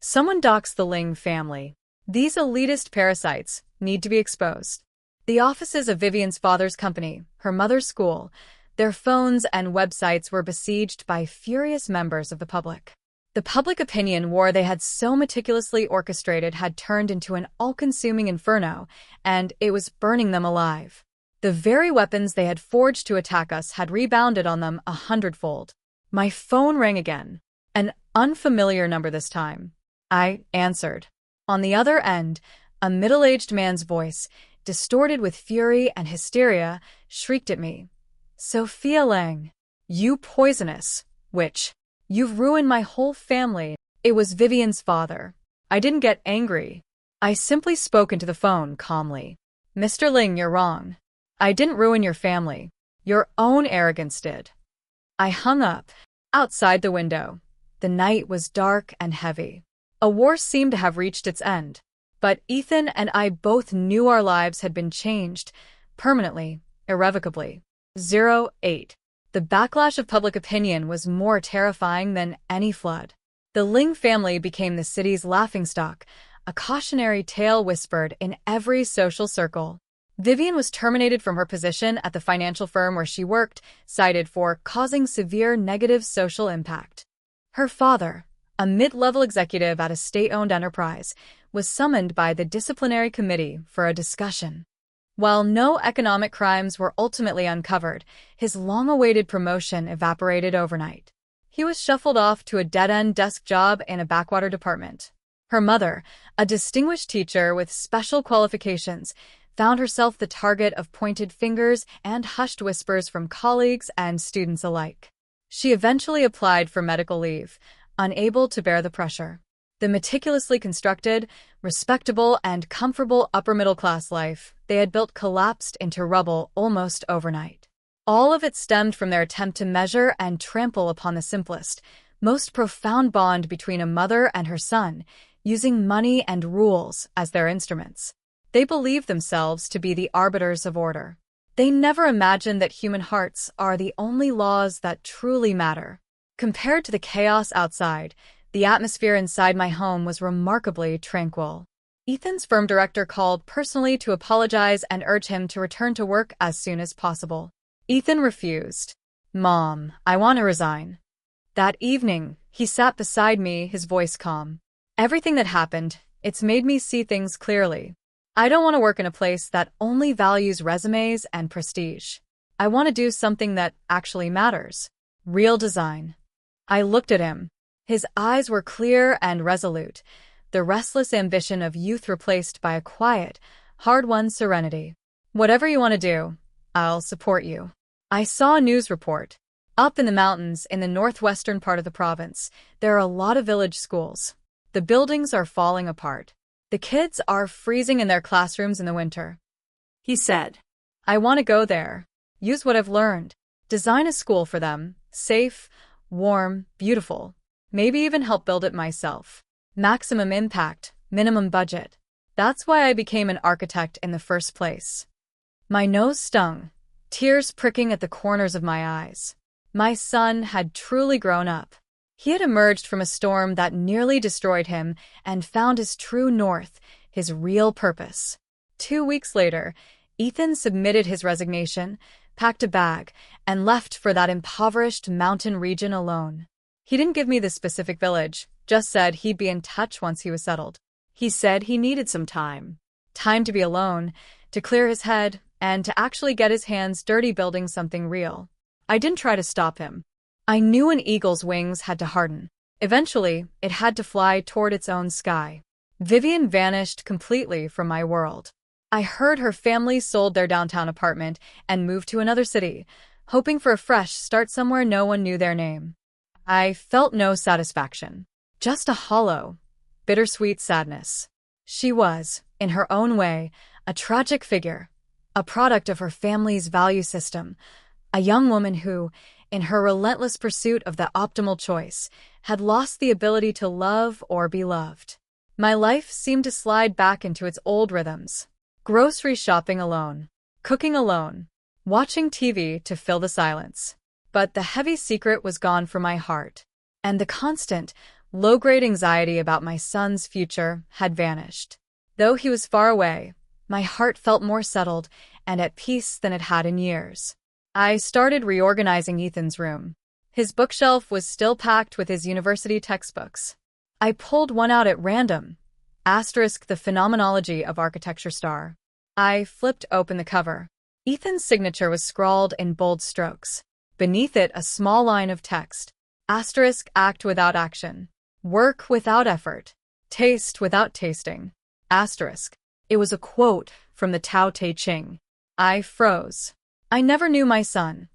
Someone doxed the Ling family. These elitist parasites need to be exposed. The offices of Vivian's father's company, her mother's school, their phones and websites were besieged by furious members of the public. The public opinion war they had so meticulously orchestrated had turned into an all-consuming inferno, and it was burning them alive. The very weapons they had forged to attack us had rebounded on them 100-fold. My phone rang again. An unfamiliar number this time. I answered. On the other end, a middle-aged man's voice, distorted with fury and hysteria, shrieked at me. Sophia Lang, you poisonous witch. You've ruined my whole family. It was Vivian's father. I didn't get angry. I simply spoke into the phone calmly. Mr. Ling, you're wrong. I didn't ruin your family. Your own arrogance did. I hung up. Outside the window, the night was dark and heavy. A war seemed to have reached its end. But Ethan and I both knew our lives had been changed, permanently, irrevocably. 08. The backlash of public opinion was more terrifying than any flood. The Ling family became the city's laughingstock, a cautionary tale whispered in every social circle. Vivian was terminated from her position at the financial firm where she worked, cited for causing severe negative social impact. Her father, a mid-level executive at a state-owned enterprise, was summoned by the disciplinary committee for a discussion. While no economic crimes were ultimately uncovered, his long-awaited promotion evaporated overnight. He was shuffled off to a dead-end desk job in a backwater department. Her mother, a distinguished teacher with special qualifications, found herself the target of pointed fingers and hushed whispers from colleagues and students alike. She eventually applied for medical leave, unable to bear the pressure. The meticulously constructed, respectable, and comfortable upper-middle-class life they had built collapsed into rubble almost overnight. All of it stemmed from their attempt to measure and trample upon the simplest, most profound bond between a mother and her son, using money and rules as their instruments. They believed themselves to be the arbiters of order. They never imagined that human hearts are the only laws that truly matter. Compared to the chaos outside, the atmosphere inside my home was remarkably tranquil. Ethan's firm director called personally to apologize and urge him to return to work as soon as possible. Ethan refused. "Mom, I want to resign." That evening, he sat beside me, his voice calm. "Everything that happened, it's made me see things clearly. I don't want to work in a place that only values resumes and prestige. I want to do something that actually matters. Real design." I looked at him. His eyes were clear and resolute, the restless ambition of youth replaced by a quiet, hard-won serenity. "Whatever you want to do, I'll support you." I saw a news report. Up in the mountains in the northwestern part of the province, there are a lot of village schools. The buildings are falling apart. The kids are freezing in their classrooms in the winter. He said. "I want to go there, use what I've learned, design a school for them, safe, warm, beautiful. Maybe even help build it myself. Maximum impact, minimum budget." That's why I became an architect in the first place. My nose stung, tears pricking at the corners of my eyes. My son had truly grown up. He had emerged from a storm that nearly destroyed him and found his true north, his real purpose. 2 weeks later, Ethan submitted his resignation, packed a bag, and left for that impoverished mountain region alone. He didn't give me the specific village, just said he'd be in touch once he was settled. He said he needed some time. Time to be alone, to clear his head, and to actually get his hands dirty building something real. I didn't try to stop him. I knew an eagle's wings had to harden. Eventually, it had to fly toward its own sky. Vivian vanished completely from my world. I heard her family sold their downtown apartment and moved to another city, hoping for a fresh start somewhere no one knew their name. I felt no satisfaction, just a hollow, bittersweet sadness. She was, in her own way, a tragic figure, a product of her family's value system, a young woman who, in her relentless pursuit of the optimal choice, had lost the ability to love or be loved. My life seemed to slide back into its old rhythms. Grocery shopping alone, cooking alone, watching TV to fill the silence. But the heavy secret was gone from my heart, and the constant, low-grade anxiety about my son's future had vanished. Though he was far away, my heart felt more settled and at peace than it had in years. I started reorganizing Ethan's room. His bookshelf was still packed with his university textbooks. I pulled one out at random, * the Phenomenology of Architecture star. I flipped open the cover. Ethan's signature was scrawled in bold strokes. Beneath it, a small line of text. * act without action. Work without effort. Taste without tasting. *. It was a quote from the Tao Te Ching. I froze. I never knew my son,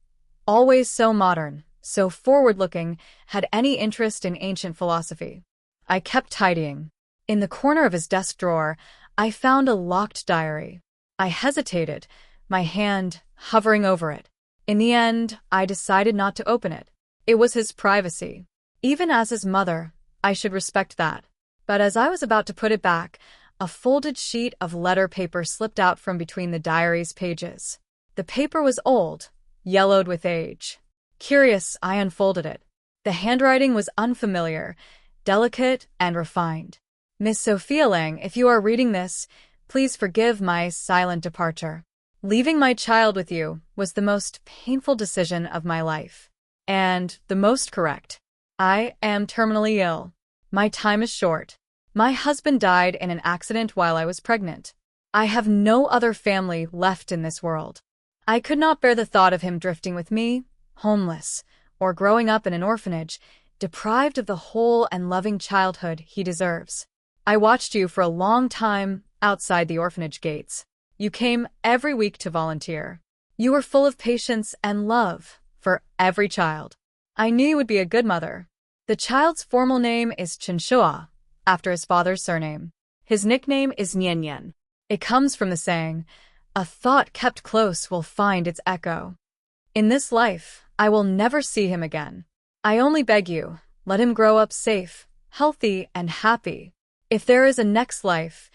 always so modern, so forward-looking, had any interest in ancient philosophy. I kept tidying. In the corner of his desk drawer, I found a locked diary. I hesitated, my hand hovering over it. In the end, I decided not to open it. It was his privacy. Even as his mother, I should respect that. But as I was about to put it back, a folded sheet of letter paper slipped out from between the diary's pages. The paper was old, yellowed with age. Curious, I unfolded it. The handwriting was unfamiliar, delicate, and refined. "Miss Sophia Lang, if you are reading this, please forgive my silent departure. Leaving my child with you was the most painful decision of my life. And the most correct. I am terminally ill. My time is short. My husband died in an accident while I was pregnant. I have no other family left in this world. I could not bear the thought of him drifting with me, homeless, or growing up in an orphanage, deprived of the whole and loving childhood he deserves. I watched you for a long time outside the orphanage gates. You came every week to volunteer. You were full of patience and love for every child. I knew you would be a good mother. The child's formal name is Chinshua, * after his father's surname. His nickname is Nyen Nyen. It comes from the saying, "A thought kept close will find its echo." In this life, I will never see him again. I only beg you, let him grow up safe, healthy, and happy. If there is a next life,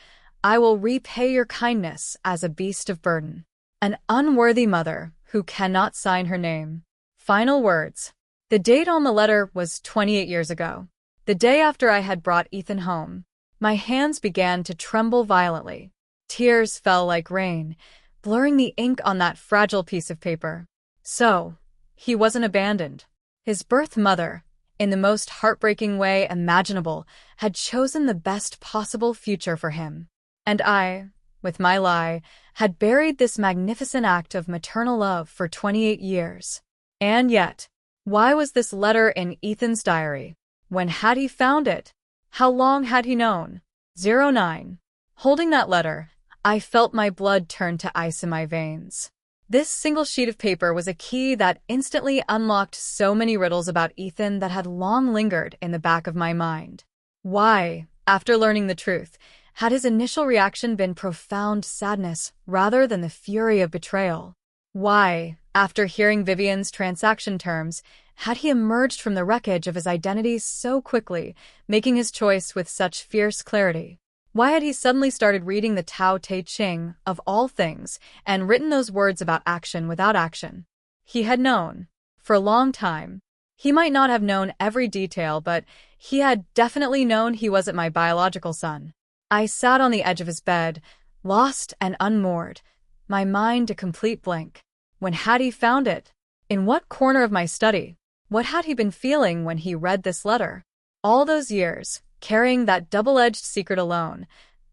I will repay your kindness as a beast of burden, an unworthy mother who cannot sign her name. Final words. The date on the letter was 28 years ago. The day after I had brought Ethan home. My hands began to tremble violently. Tears fell like rain, blurring the ink on that fragile piece of paper. So, he wasn't abandoned. His birth mother, in the most heartbreaking way imaginable, had chosen the best possible future for him. And I, with my lie, had buried this magnificent act of maternal love for 28 years. And yet, why was this letter in Ethan's diary? When had he found it? How long had he known? 09. Holding that letter, I felt my blood turn to ice in my veins. This single sheet of paper was a key that instantly unlocked so many riddles about Ethan that had long lingered in the back of my mind. Why, after learning the truth, had his initial reaction been profound sadness rather than the fury of betrayal? Why, after hearing Vivian's transaction terms, had he emerged from the wreckage of his identity so quickly, making his choice with such fierce clarity? Why had he suddenly started reading the Tao Te Ching, of all things, and written those words about action without action? He had known. For a long time. He might not have known every detail, but he had definitely known he wasn't my biological son. I sat on the edge of his bed, lost and unmoored, my mind a complete blank. When had he found it? In what corner of my study? What had he been feeling when he read this letter? All those years, carrying that double-edged secret alone,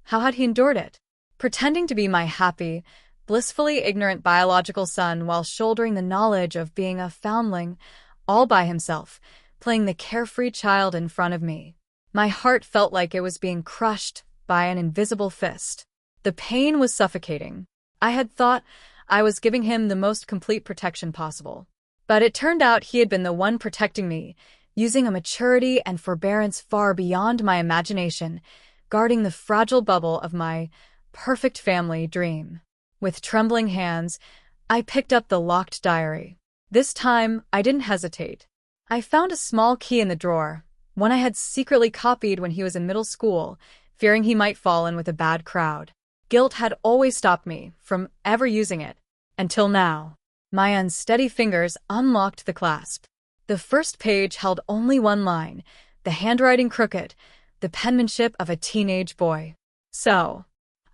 how had he endured it? Pretending to be my happy, blissfully ignorant biological son while shouldering the knowledge of being a foundling, all by himself, playing the carefree child in front of me. My heart felt like it was being crushed by an invisible fist. The pain was suffocating. I had thought I was giving him the most complete protection possible. But it turned out he had been the one protecting me, using a maturity and forbearance far beyond my imagination, guarding the fragile bubble of my perfect family dream. With trembling hands, I picked up the locked diary. This time, I didn't hesitate. I found a small key in the drawer, one I had secretly copied when he was in middle school, fearing he might fall in with a bad crowd. Guilt had always stopped me from ever using it, until now. My unsteady fingers unlocked the clasp. The first page held only one line, the handwriting crooked, the penmanship of a teenage boy. So,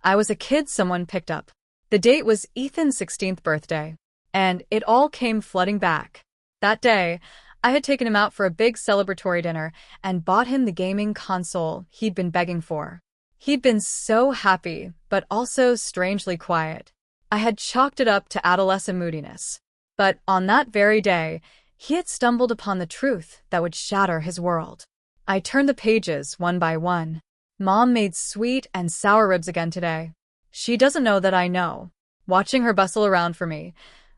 I was a kid someone picked up. The date was Ethan's 16th birthday, and it all came flooding back. That day, I had taken him out for a big celebratory dinner and bought him the gaming console he'd been begging for. He'd been so happy, but also strangely quiet. I had chalked it up to adolescent moodiness. But on that very day, he had stumbled upon the truth that would shatter his world. I turned the pages one by one. Mom made sweet and sour ribs again today. She doesn't know that I know. Watching her bustle around for me,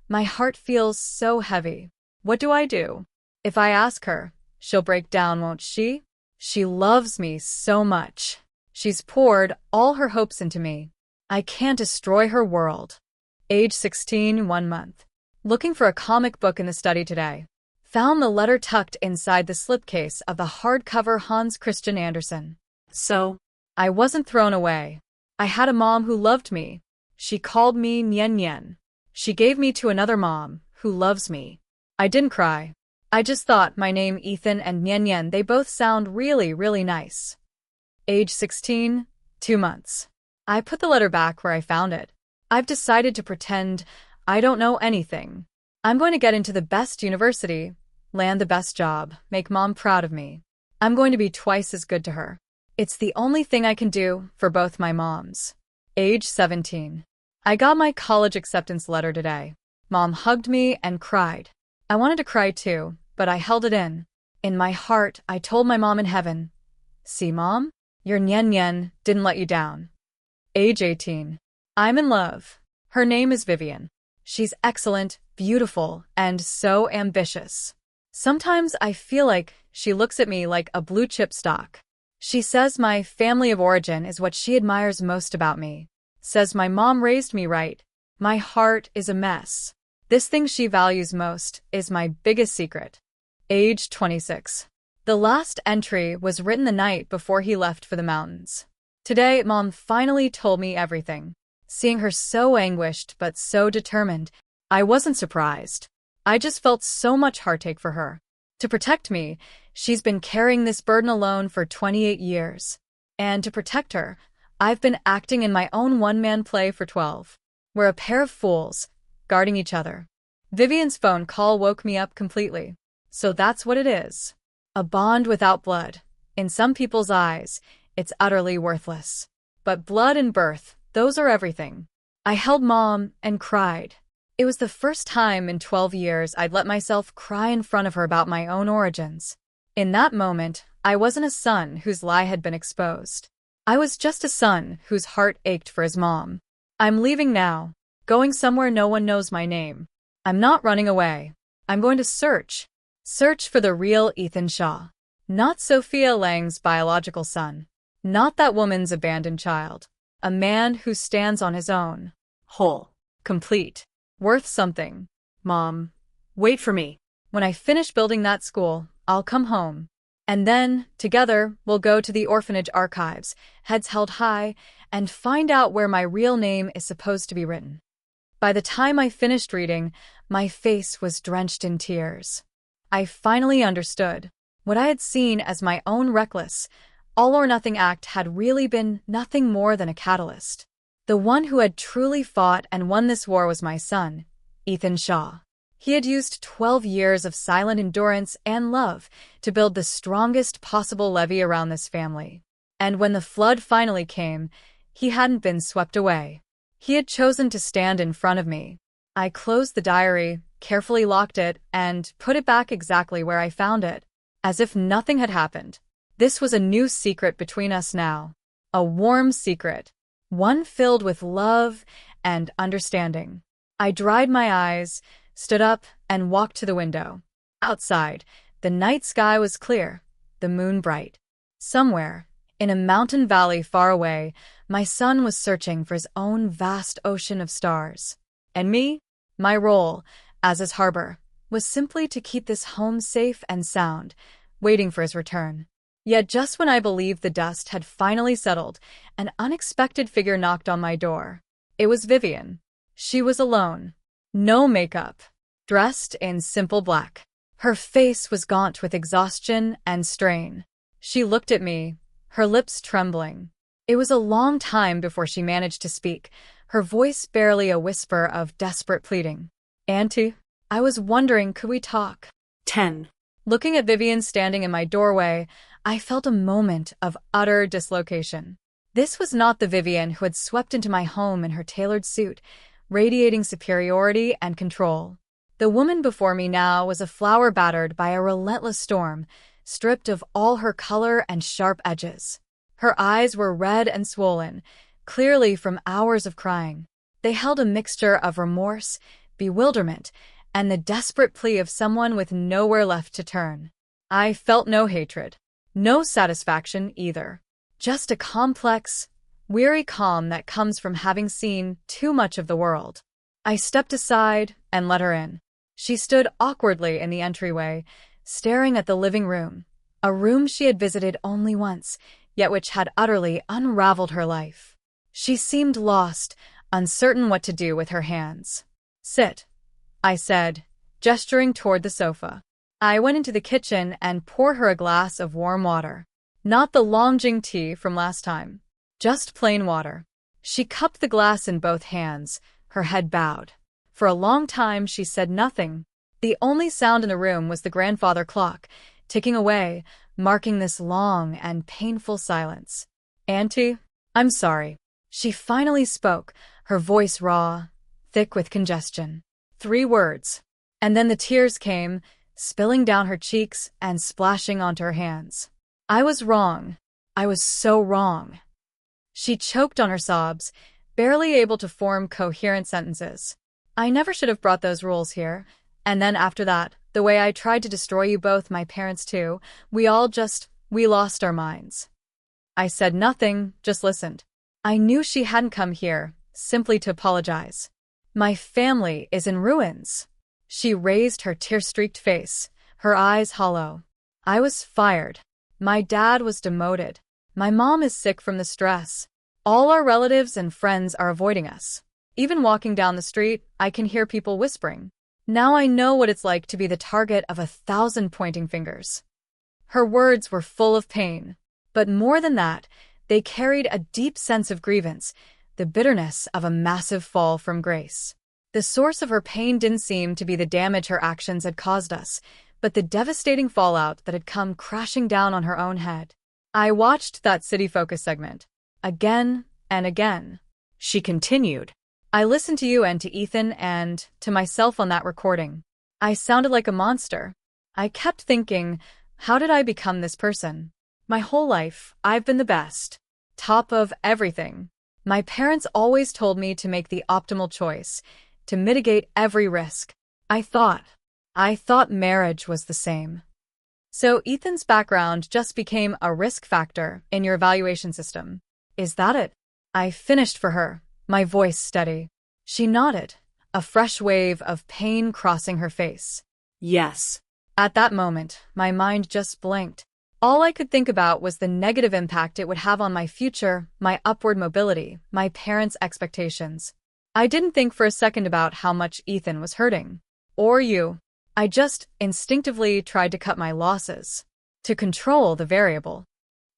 my heart feels so heavy. What do? If I ask her, she'll break down, won't she? She loves me so much. She's poured all her hopes into me. I can't destroy her world. Age 16, 1 month. Looking for a comic book in the study today. Found the letter tucked inside the slipcase of the hardcover Hans Christian Andersen. So, I wasn't thrown away. I had a mom who loved me. She called me Nyen Nyen. She gave me to another mom who loves me. I didn't cry. I just thought my name Ethan and Nyen Nyen, they both sound really, really nice. Age 16, 2 months. I put the letter back where I found it. I've decided to pretend I don't know anything. I'm going to get into the best university, land the best job, make mom proud of me. I'm going to be twice as good to her. It's the only thing I can do for both my moms. Age 17. I got my college acceptance letter today. Mom hugged me and cried. I wanted to cry too, but I held it in. In my heart, I told my mom in heaven, "See, Mom? Your Nyen Nyen didn't let you down." Age 18. I'm in love. Her name is Vivian. She's excellent, beautiful, and so ambitious. Sometimes I feel like she looks at me like a blue chip stock. She says my family of origin is what she admires most about me. Says my mom raised me right. My heart is a mess. This thing she values most is my biggest secret. Age 26. The last entry was written the night before he left for the mountains. Today, Mom finally told me everything. Seeing her so anguished but so determined, I wasn't surprised. I just felt so much heartache for her. To protect me, she's been carrying this burden alone for 28 years. And to protect her, I've been acting in my own one-man play for 12. We're a pair of fools, guarding each other. Vivian's phone call woke me up completely. So that's what it is. A bond without blood. In some people's eyes, it's utterly worthless. But blood and birth, those are everything. I held Mom and cried. It was the first time in 12 years I'd let myself cry in front of her about my own origins. In that moment, I wasn't a son whose lie had been exposed. I was just a son whose heart ached for his mom. I'm leaving now, going somewhere no one knows my name. I'm not running away. I'm going to search. Search for the real Ethan Shaw. Not Sophia Lang's biological son. Not that woman's abandoned child. A man who stands on his own. Whole. Complete. Worth something. Mom, Wait for me. when I finish building that school, I'll come home. And then, together, we'll go to the orphanage archives, heads held high, and find out where my real name is supposed to be written. By the time I finished reading, my face was drenched in tears. I finally understood. What I had seen as my own reckless, all-or-nothing act had really been nothing more than a catalyst. The one who had truly fought and won this war was my son, Ethan Shaw. He had used 12 years of silent endurance and love to build the strongest possible levee around this family. And when the flood finally came, he hadn't been swept away. He had chosen to stand in front of me. I closed the diary, carefully locked it, and put it back exactly where I found it, as if nothing had happened. This was a new secret between us now. A warm secret. One filled with love and understanding. I dried my eyes, stood up, and walked to the window. Outside, the night sky was clear, the moon bright. Somewhere, in a mountain valley far away, my son was searching for his own vast ocean of stars. And me? My role, as his harbor, was simply to keep this home safe and sound, waiting for his return. Yet just when I believed the dust had finally settled, an unexpected figure knocked on my door. It was Vivian. She was alone. No makeup. Dressed in simple black. Her face was gaunt with exhaustion and strain. She looked at me, her lips trembling. It was a long time before she managed to speak, her voice barely a whisper of desperate pleading. "Auntie, I was wondering, could we talk?" 10. Looking at Vivian standing in my doorway, I felt a moment of utter dislocation. This was not the Vivian who had swept into my home in her tailored suit, radiating superiority and control. The woman before me now was a flower battered by a relentless storm, stripped of all her color and sharp edges. Her eyes were red and swollen, clearly from hours of crying. They held a mixture of remorse, bewilderment, and the desperate plea of someone with nowhere left to turn. I felt no hatred, no satisfaction either. Just a complex, weary calm that comes from having seen too much of the world. I stepped aside and let her in. She stood awkwardly in the entryway, staring at the living room, a room she had visited only once, yet which had utterly unraveled her life. She seemed lost, uncertain what to do with her hands. "Sit," I said, gesturing toward the sofa. I went into the kitchen and poured her a glass of warm water. Not the Longjing tea from last time. Just plain water. She cupped the glass in both hands, her head bowed. For a long time she said nothing. The only sound in the room was the grandfather clock, ticking away, marking this long and painful silence. "Auntie, I'm sorry." She finally spoke, her voice raw, thick with congestion. 3 words. And then the tears came, spilling down her cheeks and splashing onto her hands. I was wrong. I was so wrong. She choked on her sobs, barely able to form coherent sentences. "I never should have brought those rules here. And then after that, the way I tried to destroy you both, my parents too, we lost our minds." I said nothing, just listened. I knew she hadn't come here simply to apologize. My family is in ruins. She raised her tear-streaked face, her eyes hollow. I was fired. My dad was demoted. My mom is sick from the stress. All our relatives and friends are avoiding us. Even walking down the street, I can hear people whispering. Now I know what it's like to be the target of 1,000 pointing fingers. Her words were full of pain. But more than that, they carried a deep sense of grievance, the bitterness of a massive fall from grace. The source of her pain didn't seem to be the damage her actions had caused us, but the devastating fallout that had come crashing down on her own head. I watched that City Focus segment again and again. She continued. I listened to you and to Ethan and to myself on that recording. I sounded like a monster. I kept thinking, how did I become this person? My whole life, I've been the best. Top of everything. My parents always told me to make the optimal choice, to mitigate every risk. I thought marriage was the same. So Ethan's background just became a risk factor in your evaluation system. Is that it? I finished for her, my voice steady. She nodded, a fresh wave of pain crossing her face. Yes. At that moment, my mind just blinked. All I could think about was the negative impact it would have on my future, my upward mobility, my parents' expectations. I didn't think for a second about how much Ethan was hurting. Or you. I just instinctively tried to cut my losses, to control the variable.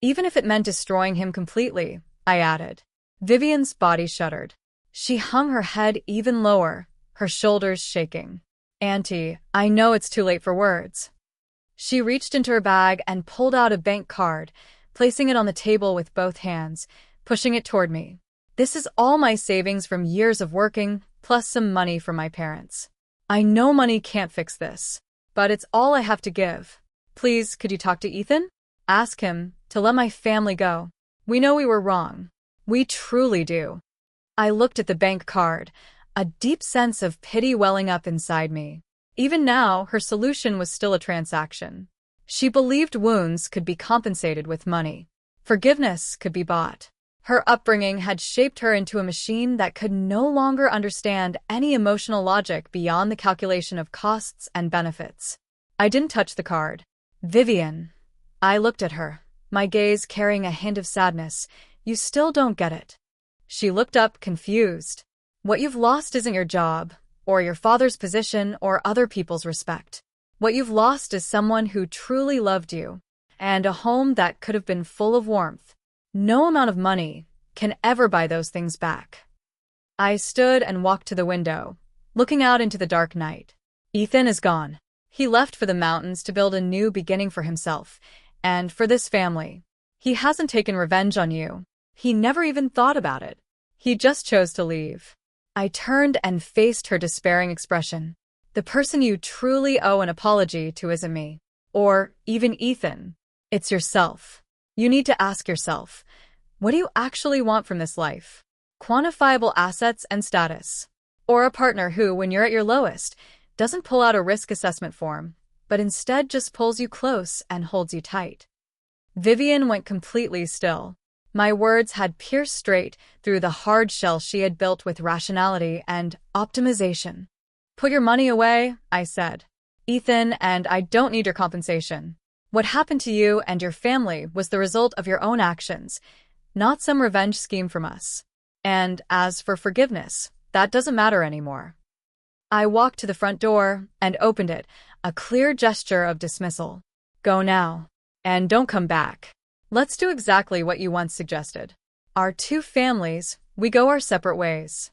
Even if it meant destroying him completely, I added. Vivian's body shuddered. She hung her head even lower, her shoulders shaking. Auntie, I know it's too late for words. She reached into her bag and pulled out a bank card, placing it on the table with both hands, pushing it toward me. This is all my savings from years of working, plus some money from my parents. I know money can't fix this, but it's all I have to give. Please, could you talk to Ethan? Ask him to let my family go. We know we were wrong. We truly do. I looked at the bank card, a deep sense of pity welling up inside me. Even now, her solution was still a transaction. She believed wounds could be compensated with money. Forgiveness could be bought. Her upbringing had shaped her into a machine that could no longer understand any emotional logic beyond the calculation of costs and benefits. I didn't touch the card. Vivian. I looked at her, my gaze carrying a hint of sadness. You still don't get it. She looked up, confused. What you've lost isn't your job, or your father's position, or other people's respect. What you've lost is someone who truly loved you, and a home that could have been full of warmth. No amount of money can ever buy those things back. I stood and walked to the window, looking out into the dark night. Ethan is gone. He left for the mountains to build a new beginning for himself, and for this family. He hasn't taken revenge on you. He never even thought about it. He just chose to leave. I turned and faced her despairing expression. The person you truly owe an apology to isn't me, or even Ethan. It's yourself. You need to ask yourself, what do you actually want from this life? Quantifiable assets and status. Or a partner who, when you're at your lowest, doesn't pull out a risk assessment form, but instead just pulls you close and holds you tight. Vivian went completely still. My words had pierced straight through the hard shell she had built with rationality and optimization. Put your money away, I said. Ethan, and I don't need your compensation. What happened to you and your family was the result of your own actions, not some revenge scheme from us. And as for forgiveness, that doesn't matter anymore. I walked to the front door and opened it, a clear gesture of dismissal. Go now. And don't come back. Let's do exactly what you once suggested. Our two families, we go our separate ways.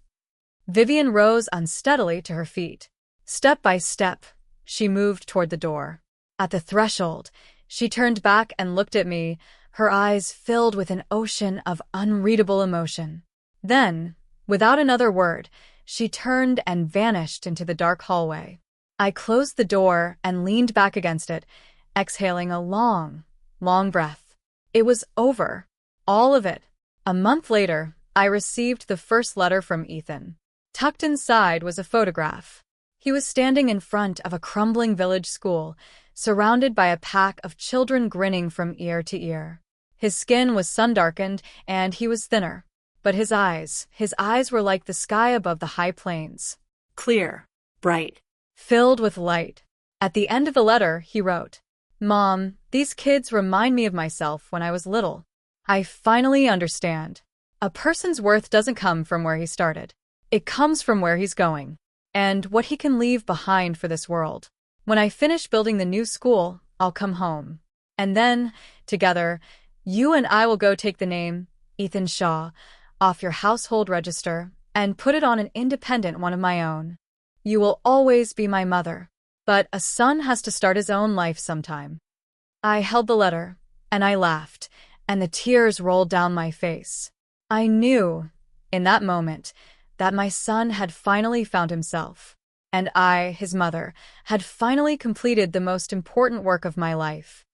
Vivian rose unsteadily to her feet. Step by step, she moved toward the door. At the threshold, she turned back and looked at me, her eyes filled with an ocean of unreadable emotion. Then, without another word, she turned and vanished into the dark hallway. I closed the door and leaned back against it, exhaling a long, long breath. It was over. All of it. A month later, I received the first letter from Ethan. Tucked inside was a photograph. He was standing in front of a crumbling village school, surrounded by a pack of children grinning from ear to ear. His skin was sun-darkened, and he was thinner. But his eyes were like the sky above the high plains. Clear. Bright. Filled with light. At the end of the letter, he wrote, "Mom, these kids remind me of myself when I was little. I finally understand. A person's worth doesn't come from where he started. It comes from where he's going, and what he can leave behind for this world. When I finish building the new school, I'll come home. And then, together, you and I will go take the name, Ethan Shaw, off your household register and put it on an independent one of my own. You will always be my mother, but a son has to start his own life sometime." I held the letter, and I laughed, and the tears rolled down my face. I knew, in that moment, that my son had finally found himself, and I, his mother, had finally completed the most important work of my life.